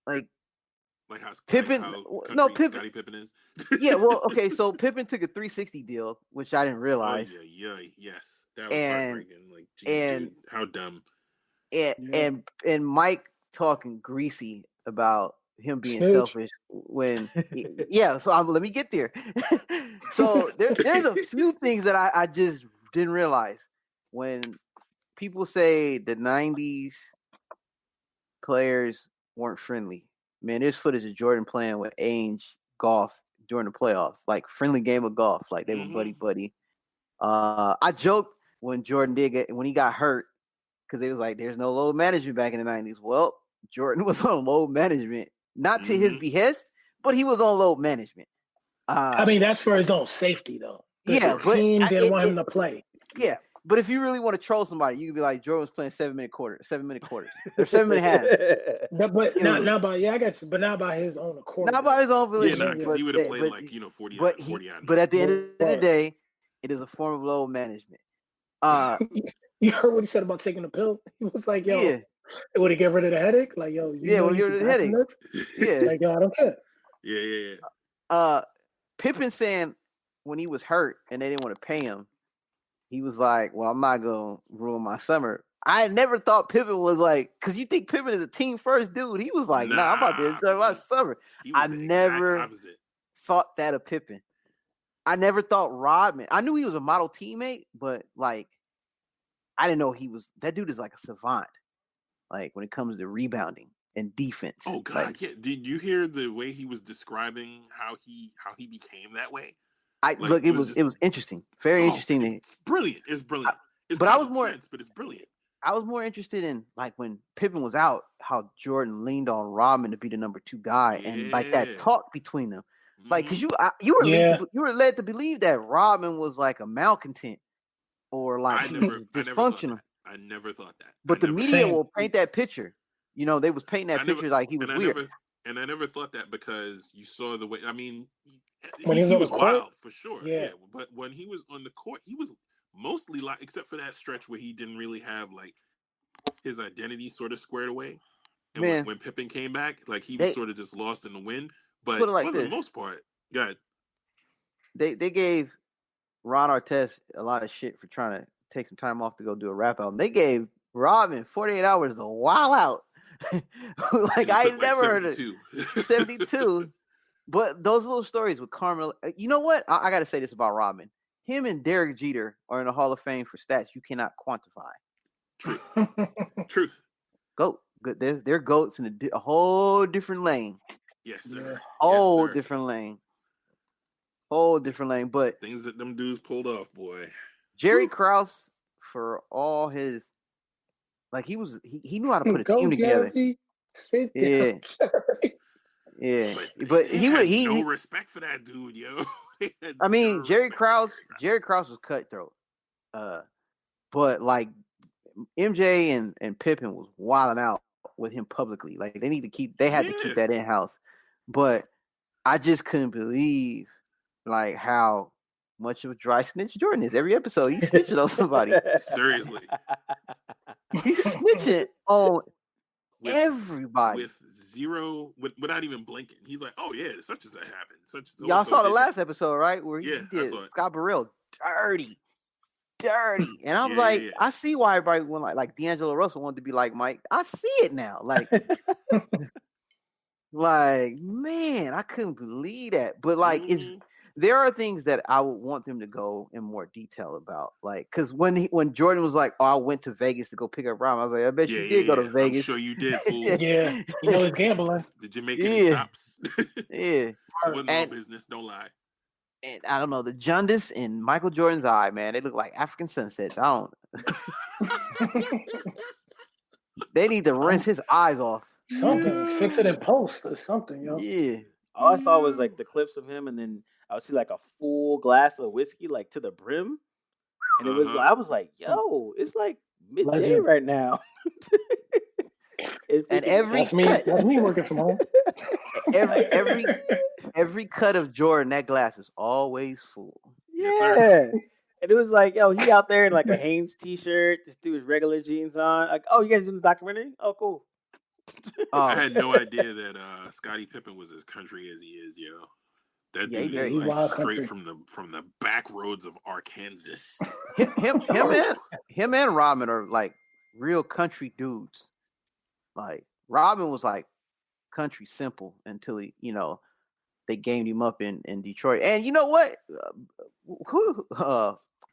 Like how Pippen. No, Pippen. Scottie Pippen is. Yeah. Well, okay. So Pippen took a 360 deal, which I didn't realize. Oh, yes. That was heartbreaking. Like, geez, dude, how dumb. And Mike talking greasy about him being selfish when so let me get there. So there's a few things that I just didn't realize. When people say the 90s players weren't friendly, man, there's footage of Jordan playing with Ainge golf during the playoffs, like friendly game of golf, like they were buddy. I joked when Jordan when he got hurt, because they was like, there's no load management back in the 90s. Well, Jordan was on load management, not to his behest, but he was on load management. I mean, that's for his own safety, though. Yeah, but team didn't want him to play. Yeah, but if you really want to troll somebody, you could be like, Jordan was playing 7-minute quarters, or 7-minute halves. But not by I got you, but not by his own accord. Not by his own volition. Yeah, because he would have played 40 But at the end of the day, it is a form of load management. You heard what he said about taking a pill? He was like, yo, would he get rid of the headache? Like, yo, we'll get rid of the headache. Yeah. Like, yo, I don't care. Yeah. Pippen saying when he was hurt and they didn't want to pay him, he was like, well, I'm not going to ruin my summer. I never thought Pippen was like, because you think Pippen is a team first dude. He was like, nah, I'm about to enjoy my summer. I never thought that of Pippen. I never thought Rodman. I knew he was a model teammate, but like I didn't know he was. That dude is like a savant. Like when it comes to rebounding and defense. Oh God, like, yeah. Did you hear the way he was describing how he became that way? Look, it was interesting, very interesting. It's brilliant. It's brilliant. It's but I was more sense, but it's brilliant. I was more interested in like when Pippen was out, how Jordan leaned on Rodman to be the number 2 guy, and like that talk between them. Like, cause you were led to believe that Rodman was like a malcontent or like dysfunctional. I never thought that. But the media will paint that picture. You know, they was painting that picture like he was weird. And I never thought that because you saw the way. I mean, when he was wild for sure. Yeah. But when he was on the court, he was mostly like, except for that stretch where he didn't really have like his identity sort of squared away. And when Pippen came back, like he was sort of just lost in the wind. But for the most part, they gave Ron Artest a lot of shit for trying to take some time off to go do a rap album. They gave Rodman 48 hours to wild out. Like I never heard it. 72. But those little stories with Carmelo, you know what? I got to say this about Rodman. Him and Derek Jeter are in the Hall of Fame for stats you cannot quantify. Truth. Goat. They're goats in a whole different lane. Yes, sir. Whole different lane. But things that them dudes pulled off, boy. Jerry Krause, for all his, like he knew how to put a team together. Yeah. But he no respect for that dude, yo. I mean, Jerry Krause was cutthroat. But like MJ and Pippen was wilding out with him publicly. Like they had to keep that in house. But I just couldn't believe like how much of a dry snitch Jordan is. Every episode he's snitching on somebody. Seriously. He's snitching on everybody without even blinking. He's like, "Oh yeah, such as that happened." Y'all saw the last episode, right? Where he did Scott Burrell dirty, and I was like, I see why everybody went like D'Angelo Russell wanted to be like Mike. I see it now, like, like man, I couldn't believe that. But like, there are things that I would want them to go in more detail about, like, because when Jordan was like, "Oh, I went to Vegas to go pick up Robin," I was like, "I bet you did go to Vegas." I'm sure you did, fool. Yeah, you know it's gambling. Did you make any stops? It wasn't no business. Don't lie. And I don't know, the jaundice in Michael Jordan's eye, man, they look like African sunsets. I don't. They need to rinse his eyes off. Something, fix it in post or something, yo. Yeah. All I saw was like the clips of him, and then I would see like a full glass of whiskey, like to the brim, and it was. I was like, "Yo, it's like midday right now." And that's me working from home. Every cut of Jordan, that glass is always full. Yeah. Yes, sir. And it was like, yo, he out there in like a Hanes t-shirt, just do his regular jeans on. Like, oh, you guys doing the documentary? Oh, cool. I had no idea that Scottie Pippen was as country as he is, yo. That dude is like straight from the back roads of Arkansas. Him and Rodman are like real country dudes. Like Rodman was like country simple until he, they gamed him up in Detroit. And you know what?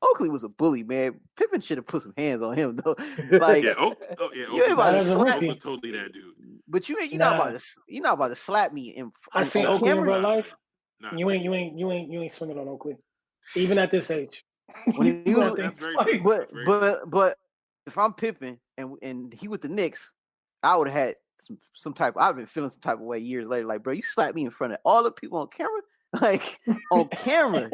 Oakley was a bully, man. Pippen should have put some hands on him though. Like, Oakley was totally that dude. But you're not about to slap me in. I seen Oakley in real life. You ain't swinging on Oakley, even at this age. When he was, but if I'm Pippen and he with the Knicks, I would have had some type. I've been feeling some type of way years later. Like, bro, you slapped me in front of all the people on camera. Like on camera,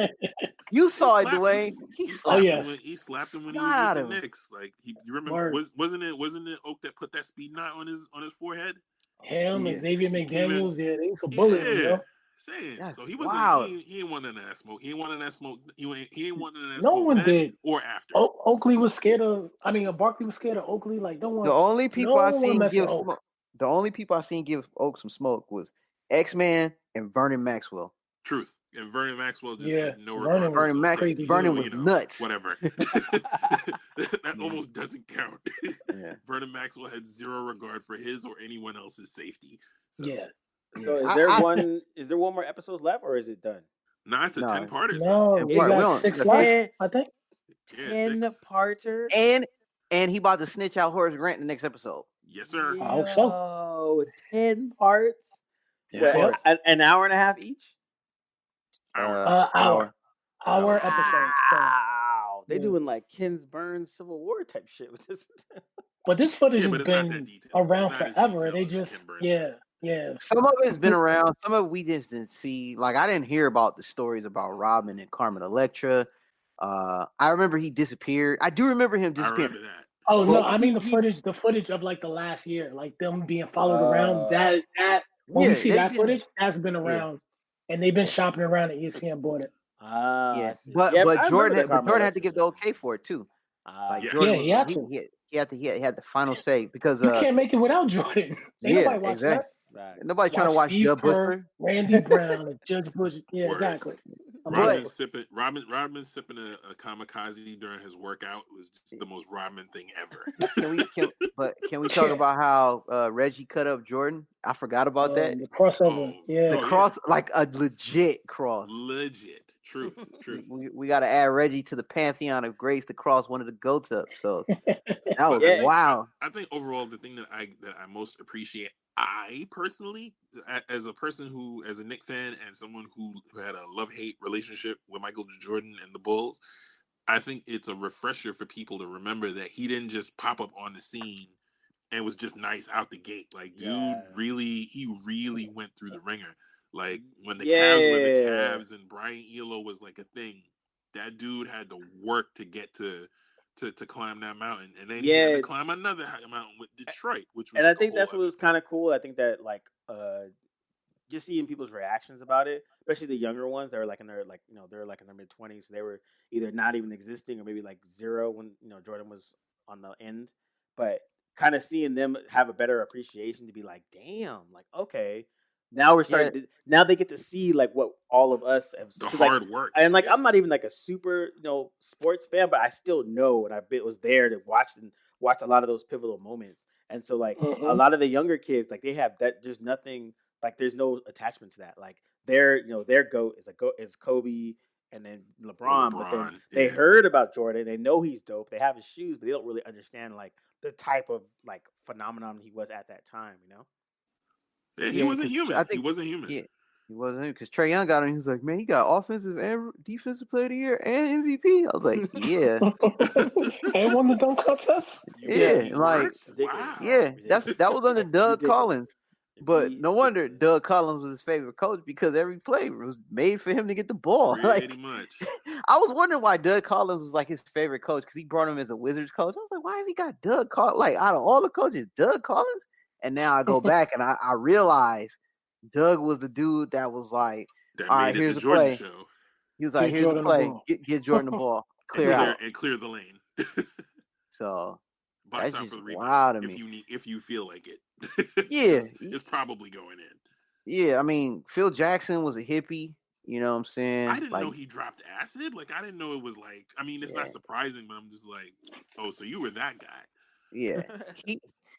you saw it, Dwayne. He slapped him when he was with the Knicks. Like you remember? Wasn't it Oak that put that speed knot on his forehead? Him and Xavier McDaniels, they used to bully him, yo. Saying so he wasn't. He ain't wanting that smoke. He ain't wanting that smoke. He ain't wanting that smoke. No one did. Or after. Oakley was scared of. I mean, Barkley was scared of Oakley. Like no one. The only people I seen give smoke. The only people I seen give Oak some smoke was X-Man and Vernon Maxwell. Truth. And Vernon Maxwell just had no regard. Vernon was nuts. Whatever. That almost doesn't count. Yeah. Vernon Maxwell had zero regard for his or anyone else's safety. So. Yeah. So is there one more episode left, or is it done? No, it's a No, 10-parter, son. No, 10 he part. We got don't. 6 That's left, 10. I think. Yeah, 10 6. parter. And he about to snitch out Horace Grant in the next episode. Yes, sir. I hope so. Yo, 10 parts. Yes. What, an hour and a half each? Hour. Hour episode. So, Wow. They yeah. doing like Ken's Burns Civil War type shit with this. But this footage Yeah, has but it's not that been detailed. around It's not as forever. detailed They as a just, Kim Burns yeah, one. yeah. Some of it's been around. Some of it we just didn't see. Like I didn't hear about the stories about Robin and Carmen Electra. I remember he disappeared. I do remember him I disappearing. remember that. Oh no, Well, I mean he the footage of like the last year, like them being followed around. That when yeah, we see they've that been footage, that's been around, and they've been shopping around, and ESPN bought it. yeah, I see. but Yeah, but I remember Jordan the Carmelo Jordan had to Electra give the shit. okay for it too. Like Yeah. Jordan, Yeah, he had to. he had the final say because You can't make it without Jordan. Ain't yeah, nobody watch exactly. Right. Nobody trying to watch Steve Jud Kerr, Bushler. Randy Brown, and Judge Bush. Yeah, Word. exactly. Rodman sipping a kamikaze during his workout was just the most Rodman thing ever. Can we talk about how Reggie cut up Jordan? I forgot about that. The crossover. The cross, like a legit cross. Legit. Truth. We got to add Reggie to the pantheon of greats to cross one of the goats up. So that was wow. I think overall the thing that I most appreciate, I personally, as a person who, as a Knicks fan and someone who had a love-hate relationship with Michael Jordan and the Bulls, I think it's a refresher for people to remember that he didn't just pop up on the scene and was just nice out the gate. Like, dude, he really went through the ringer. Like when the Cavs were the Cavs and Brian Elo was like a thing, that dude had to work to get to climb that mountain, and then he had to climb another mountain with Detroit, which was. And I think that's what was kind of cool. I think that like just seeing people's reactions about it, especially the younger ones that were like in their they're like in their mid-20s, so they were either not even existing or maybe like zero when Jordan was on the end, but kind of seeing them have a better appreciation to be like, damn, like okay. Now we're starting. Now they get to see like what all of us have. The hard work, and like I'm not even like a super sports fan, but I still know, and I was there to watch a lot of those pivotal moments. And so like a lot of the younger kids, like they have that. There's nothing like there's no attachment to that. Like their goat is Kobe and then LeBron. But then they heard about Jordan. They know he's dope. They have his shoes, but they don't really understand like the type of like phenomenon he was at that time. Yeah, he wasn't human. He wasn't human. Yeah, he wasn't because Trae Young got him. He was like, man, he got offensive and defensive player of the year and MVP. I was like, yeah. And won the dunk contest. Yeah, like yeah, that was under Doug Collins. But no wonder Doug Collins was his favorite coach because every play was made for him to get the ball. Pretty much. I was wondering why Doug Collins was like his favorite coach because he brought him as a Wizards coach. I was like, why has he got Doug Collins? Like out of all the coaches, Doug Collins. And now I go back and I realize Doug was the dude that was like, all right, here's the play. Show. He was like, here's the play. Get Jordan the ball. Clear out. And clear the lane. So box that's out just for the rebound wild to me. If you feel like it. Yeah. It's probably going in. Yeah, I mean, Phil Jackson was a hippie. You know what I'm saying? I didn't know he dropped acid. Like, I didn't know it was like, I mean, it's not surprising, but I'm just like, oh, so you were that guy. Yeah.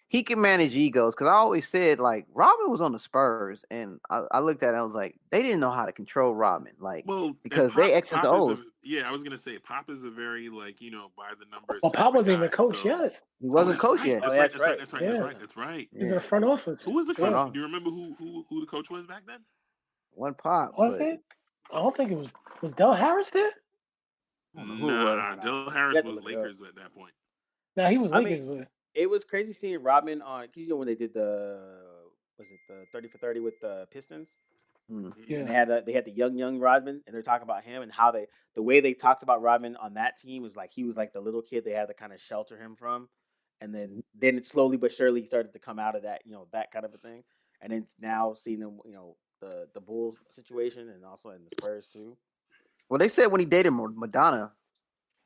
He can manage egos because I always said like Robin was on the Spurs and I looked at it and I was like they didn't know how to control Robin because they X's to O's. I was gonna say Pop is a very like by the numbers. Well, Pop wasn't even coach yet. He wasn't coach yet. That's right. He was in the front office. Who was the coach? Do you remember who the coach was back then? One Pop. Was it? I don't think it was. Was Del Harris there? Nah, Del Harris was Lakers at that point. Nah, he was Lakers with. It was crazy seeing Rodman on, because when they did the 30 for 30 with the Pistons? Yeah. And they had the young Rodman, and they're talking about him and how the way they talked about Rodman on that team was like he was like the little kid they had to kind of shelter him from, and then it slowly but surely he started to come out of that that kind of a thing, and then now seeing him the Bulls situation and also in the Spurs too. Well, they said when he dated Madonna,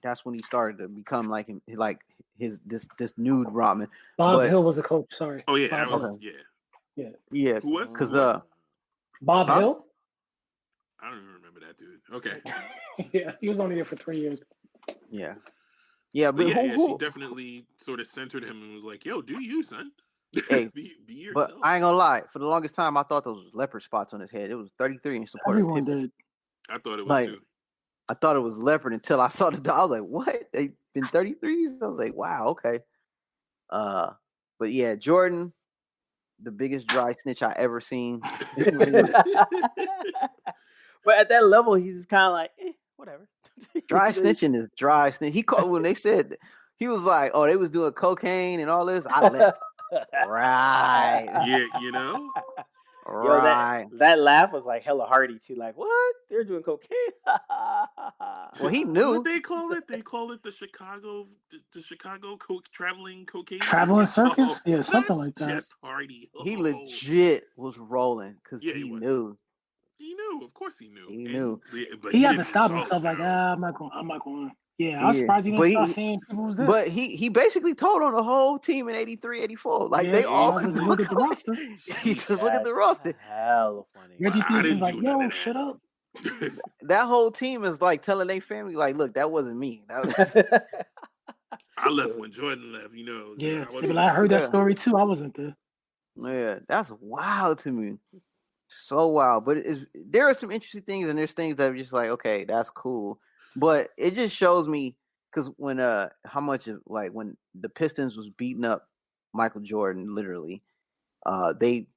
that's when he started to become like him, like this nude Rodman. Bob Hill was the coach. Sorry. Oh yeah, yeah. Who was? Because Bob Hill. I don't even remember that dude. Okay. Yeah, he was only there for 3 years. Yeah, but she definitely sort of centered him and was like, "Yo, do you, son? Hey, be yourself." But I ain't gonna lie. For the longest time, I thought those was leopard spots on his head. It was 33 and supported. Everyone did. I thought it was Like, too. I thought it was leopard until I saw the dog. I was like, what? They've been 33s? I was like, wow, okay. But yeah, Jordan, the biggest dry snitch I ever seen. But at that level, he's just kind of like, whatever. Dry snitching is dry snitch. He called when they said he was like, oh, they was doing cocaine and all this. I left. Right. Yeah, you know. Yo, Right. that laugh was like hella hearty too. Like, what? They're doing cocaine? Well, he knew. What they call it? They call it the Chicago traveling cocaine Traveling circus. circus? Yeah, something That's like that. just hardy. He legit was rolling because Yeah, he he was. knew. He knew, of course he knew. He knew. But He had to didn't stop indulge himself. Like, now. I'm not going. Yeah, I was surprised he but didn't start seeing people was there. But he basically told on the whole team in 83, 84. Like Yeah, they you all might as well look at the roster. He just look at the roster. Hella funny. Reggie But I Peterson's didn't like, do none yo, of shut up. That whole team is like telling their family, like, look, that wasn't me. That was I left when Jordan left, you know. Yeah, I but I heard that Yeah. story too. I wasn't there. Yeah, that's wild to me. So wild. But there are some interesting things, and there's things that are just like, okay, that's cool. But it just shows me because when how much of like when the Pistons was beating up Michael Jordan, literally, they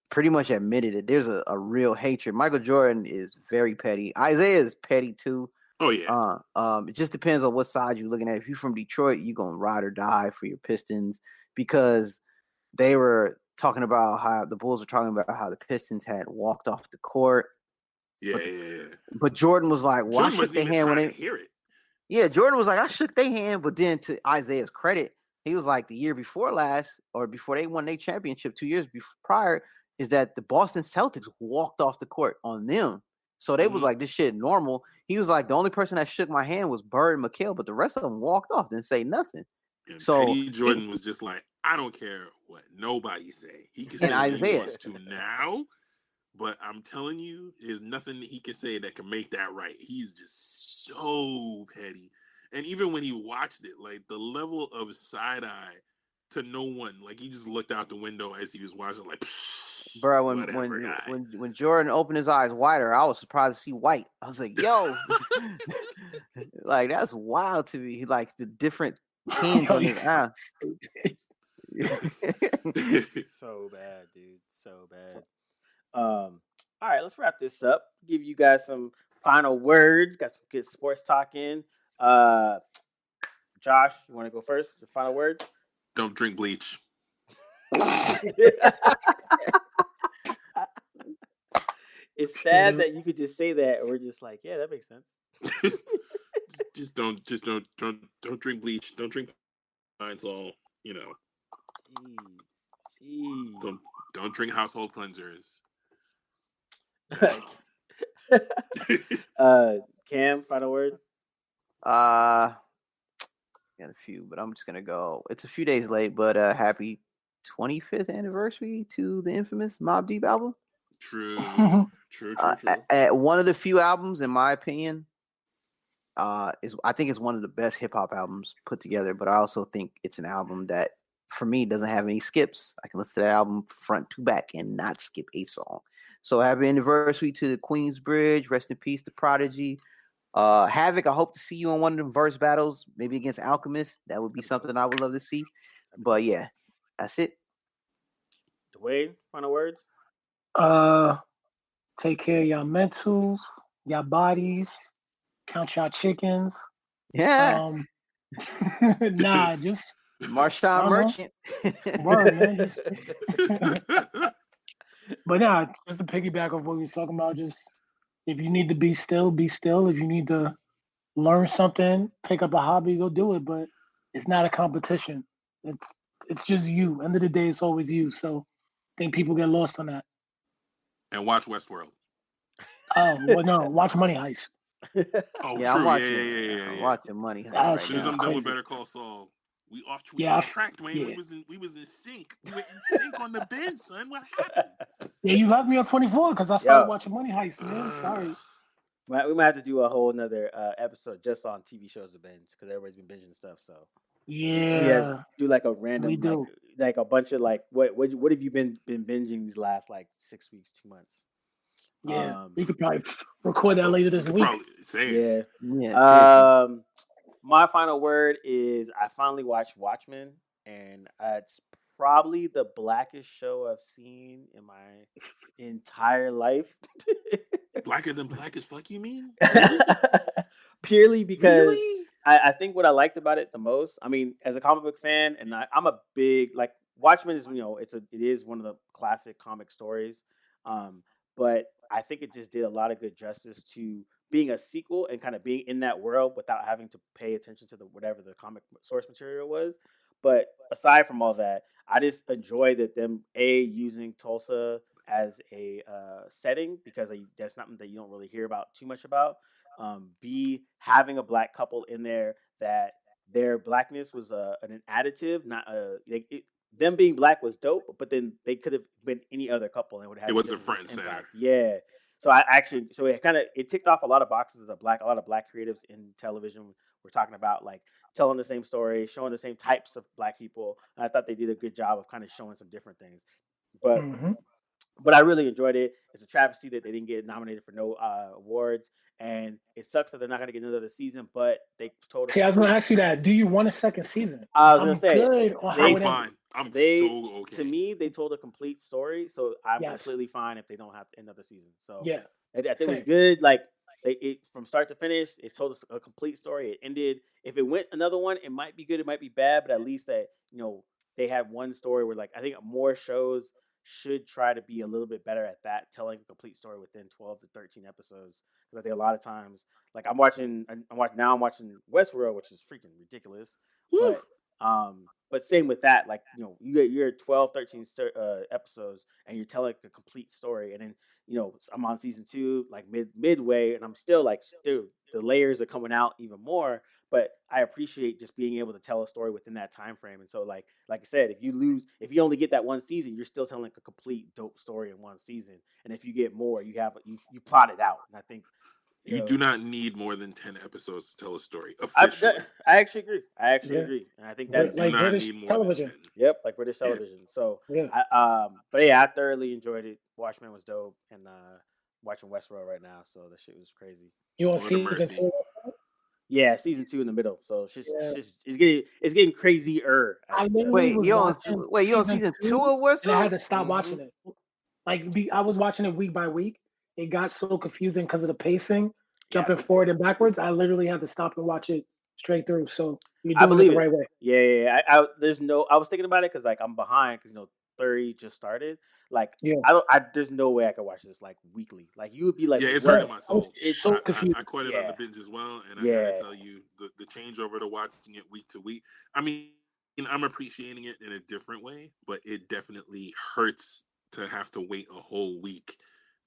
pretty much admitted it. There's a real hatred. Michael Jordan is very petty. Isaiah is petty too. Oh yeah. It just depends on what side you're looking at. If you're from Detroit, you're gonna ride or die for your Pistons because they were talking about how the Bulls were talking about how the Pistons had walked off the court. Yeah. But Jordan was like, well, Jordan I shook wasn't their even hand when trying they to hear it. Yeah, Jordan was like, I shook their hand, but then to Isaiah's credit, he was like the year before last, or before they won their championship 2 years prior, is that the Boston Celtics walked off the court on them. So they was like, this shit normal. He was like, the only person that shook my hand was Bird and McHale, but the rest of them walked off, didn't say nothing. And So Petty Jordan was just like, I don't care what nobody say. He can say what he wants to now, but I'm telling you, there's nothing that he can say that can make that right. He's just so petty. And even when he watched it, like the level of side eye to no one, like he just looked out the window as he was watching, like, bro, whatever, when Jordan opened his eyes wider, I was surprised to see white. I was like, yo, like that's wild to me. Like the different tinge on his eye. So bad, dude. So bad. All right, let's wrap this up. Give you guys some final words. Got some good sports talk in. Josh, you want to go first? The final word? Don't drink bleach. It's sad that you could just say that, or we're just like, yeah, that makes sense. just don't drink bleach. Don't drink Pine-Sol. You know. Jeez. Don't drink household cleansers. Cam, final word. Got a few, but I'm just gonna go. It's a few days late, but happy 25th anniversary to the infamous Mobb Deep album. True. At one of the few albums, in my opinion, I think it's one of the best hip hop albums put together. But I also think it's an album that, for me, doesn't have any skips. I can listen to that album front to back and not skip a song. So happy anniversary to the Queensbridge. Rest in peace, the Prodigy. Havoc, I hope to see you on one of them verse battles, maybe against Alchemist. That would be something I would love to see. But yeah, that's it. Dwayne, final words. Take care of your mentals, your bodies, count your chickens. Yeah. Nah, just Marshawn Merchant. Word, man. But nah, just to piggyback off what we was talking about, just if you need to be still, be still. If you need to learn something, pick up a hobby, go do it. But it's not a competition. It's just you. End of the day, it's always you. So I think people get lost on that. And watch Westworld. Oh, well, no, watch Money Heist. Oh, yeah, true. I'm watching. Yeah. I'm watching Money Heist. As Right soon as now. I'm done with Better Call Saul, we off track, Dwayne. Yeah. We was in sync. We were in sync on the bench, son. What happened? Yeah, you left me on 24 because I started watching Money Heist, man. Sorry. We might have to do a whole another episode just on TV shows to binge because everybody's been binging stuff. So yeah, do like a random, like a bunch of like what have you been binging these last like 6 weeks, 2 months? Yeah, we could probably record that later this week. Probably say Yeah. My final word is I finally watched Watchmen, and it's probably the blackest show I've seen in my entire life. Blacker than black as fuck, you mean? Purely because Really? I think what I liked about it the most. I mean, as a comic book fan, and I'm a big like Watchmen is it is one of the classic comic stories, but I think it just did a lot of good justice to being a sequel and kind of being in that world without having to pay attention to the whatever the comic source material was. But aside from all that, I just enjoy that them using Tulsa as a setting because that's something that you don't really hear about too much about. B having a black couple in there that their blackness was an additive, not them being black was dope, but then they could have been any other couple and would have It had was a just as front much and center. impact. Yeah. So it ticked off a lot of boxes of a lot of black creatives in television. We're talking about like telling the same story, showing the same types of black people. And I thought they did a good job of kind of showing some different things. But Mhm. I really enjoyed it. It's a travesty that they didn't get nominated for no awards, and it sucks that they're not going to get another season. But they told us. See, I was going to ask you that. Do you want a second season? I was going to say good on how I'm it fine. ended. I'm they so okay. to me they told a complete story, so I'm Yes. completely fine if they don't have another season. So Yeah. I think it was Same. good. Like it from start to finish, it told us a complete story. It ended. If it went another one, it might be good, it might be bad, but at least that they had one story where like I think more shows should try to be a little bit better at that, telling a complete story within 12 to 13 episodes. Because I think a lot of times, like I'm watching Westworld, which is freaking ridiculous, Woo. but same with that, like you're 12, 13 episodes, and you're telling a complete story, and then I'm on season 2, like midway, and I'm still like, dude, the layers are coming out even more. But I appreciate just being able to tell a story within that time frame. And so, like I said, if you only get that one season, you're still telling a complete dope story in one season. And if you get more, you plot it out. And I think you do not need more than 10 episodes to tell a story I officially. actually agree. Yeah. agree, and I think You that's do like not British need more television. than 10. Yep, like British Yeah. television. So Yeah. I thoroughly enjoyed it. Watchmen was dope, and watching Westworld right now, so that shit was crazy. You on Lord of season mercy. 2? Yeah, season 2 in the middle, so it's Yeah. it's getting crazier. I should say. literally was You watching on season 2 of Westworld? and I had to stop Mhm. watching it. Like I was watching it week by week. It got so confusing because of the pacing, jumping forward and backwards. I literally had to stop and watch it straight through. So you're I doing it believe the it. right way. Yeah. I was thinking about it because like I'm behind because 30 just started. Like Yeah. there's no way I could watch this like weekly. Like you would be like, Yeah, it's what? hurting my soul. It's so confusing. I caught it on the binge as well, and I Yeah. gotta tell you, the changeover to watching it week to week. I mean, I'm appreciating it in a different way, but it definitely hurts to have to wait a whole week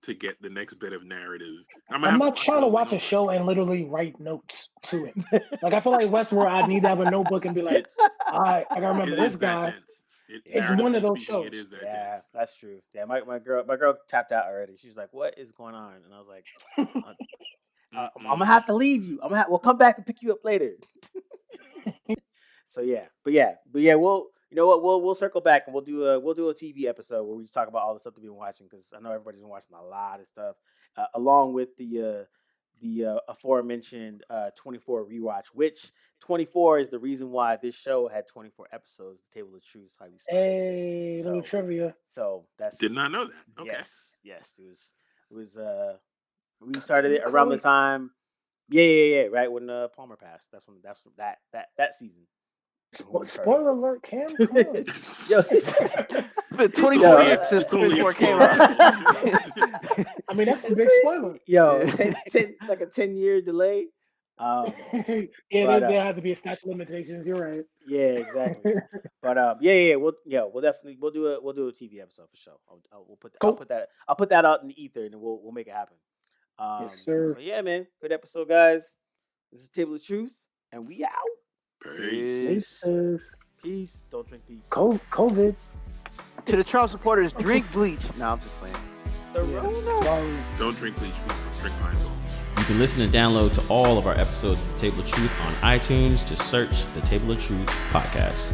to get the next bit of narrative. I'm not trying to watch a show and literally write notes to it. Like I feel like Westworld, I need to have a notebook and be like, all right, I gotta remember It this is that guy. dense. It's one of those Narratively shows. speaking, it is that Yeah, dense. that's true. Yeah, my girl tapped out already. She's like, "What is going on?" And I was like, "I'm gonna have to leave you. We'll come back and pick you up later." So but yeah, we'll we'll circle back and we'll do a TV episode where we just talk about all the stuff that we've been watching, because I know everybody's been watching a lot of stuff, along with the aforementioned 24 rewatch, which 24 is the reason why this show had 24 episodes. The Table of Truth is how we started. Hey, little trivia. So that's Did not know that. Okay. Yes, it was we started it around the time. Yeah, right when Palmer passed. That's that season. Spoiler alert, Cam. Yo, It's been 24 years since 24 came out. I mean, that's a big spoiler. Yo, 10 like a 10-year delay. There has to be a statute of limitations. You're right. Yeah, exactly. But we'll definitely do a TV episode for sure. I'll put that out in the ether, and then we'll make it happen. Yes, sir. But yeah, man, good episode, guys. This is Table of Truth, and we out. Peace. Peace. Don't drink beef. COVID. To the Trump supporters, drink bleach. No, I'm just playing. The Rona. Don't drink bleach. Drink Pine Sol. You can listen and download to all of our episodes of The Table of Truth on iTunes. Just search The Table of Truth podcast.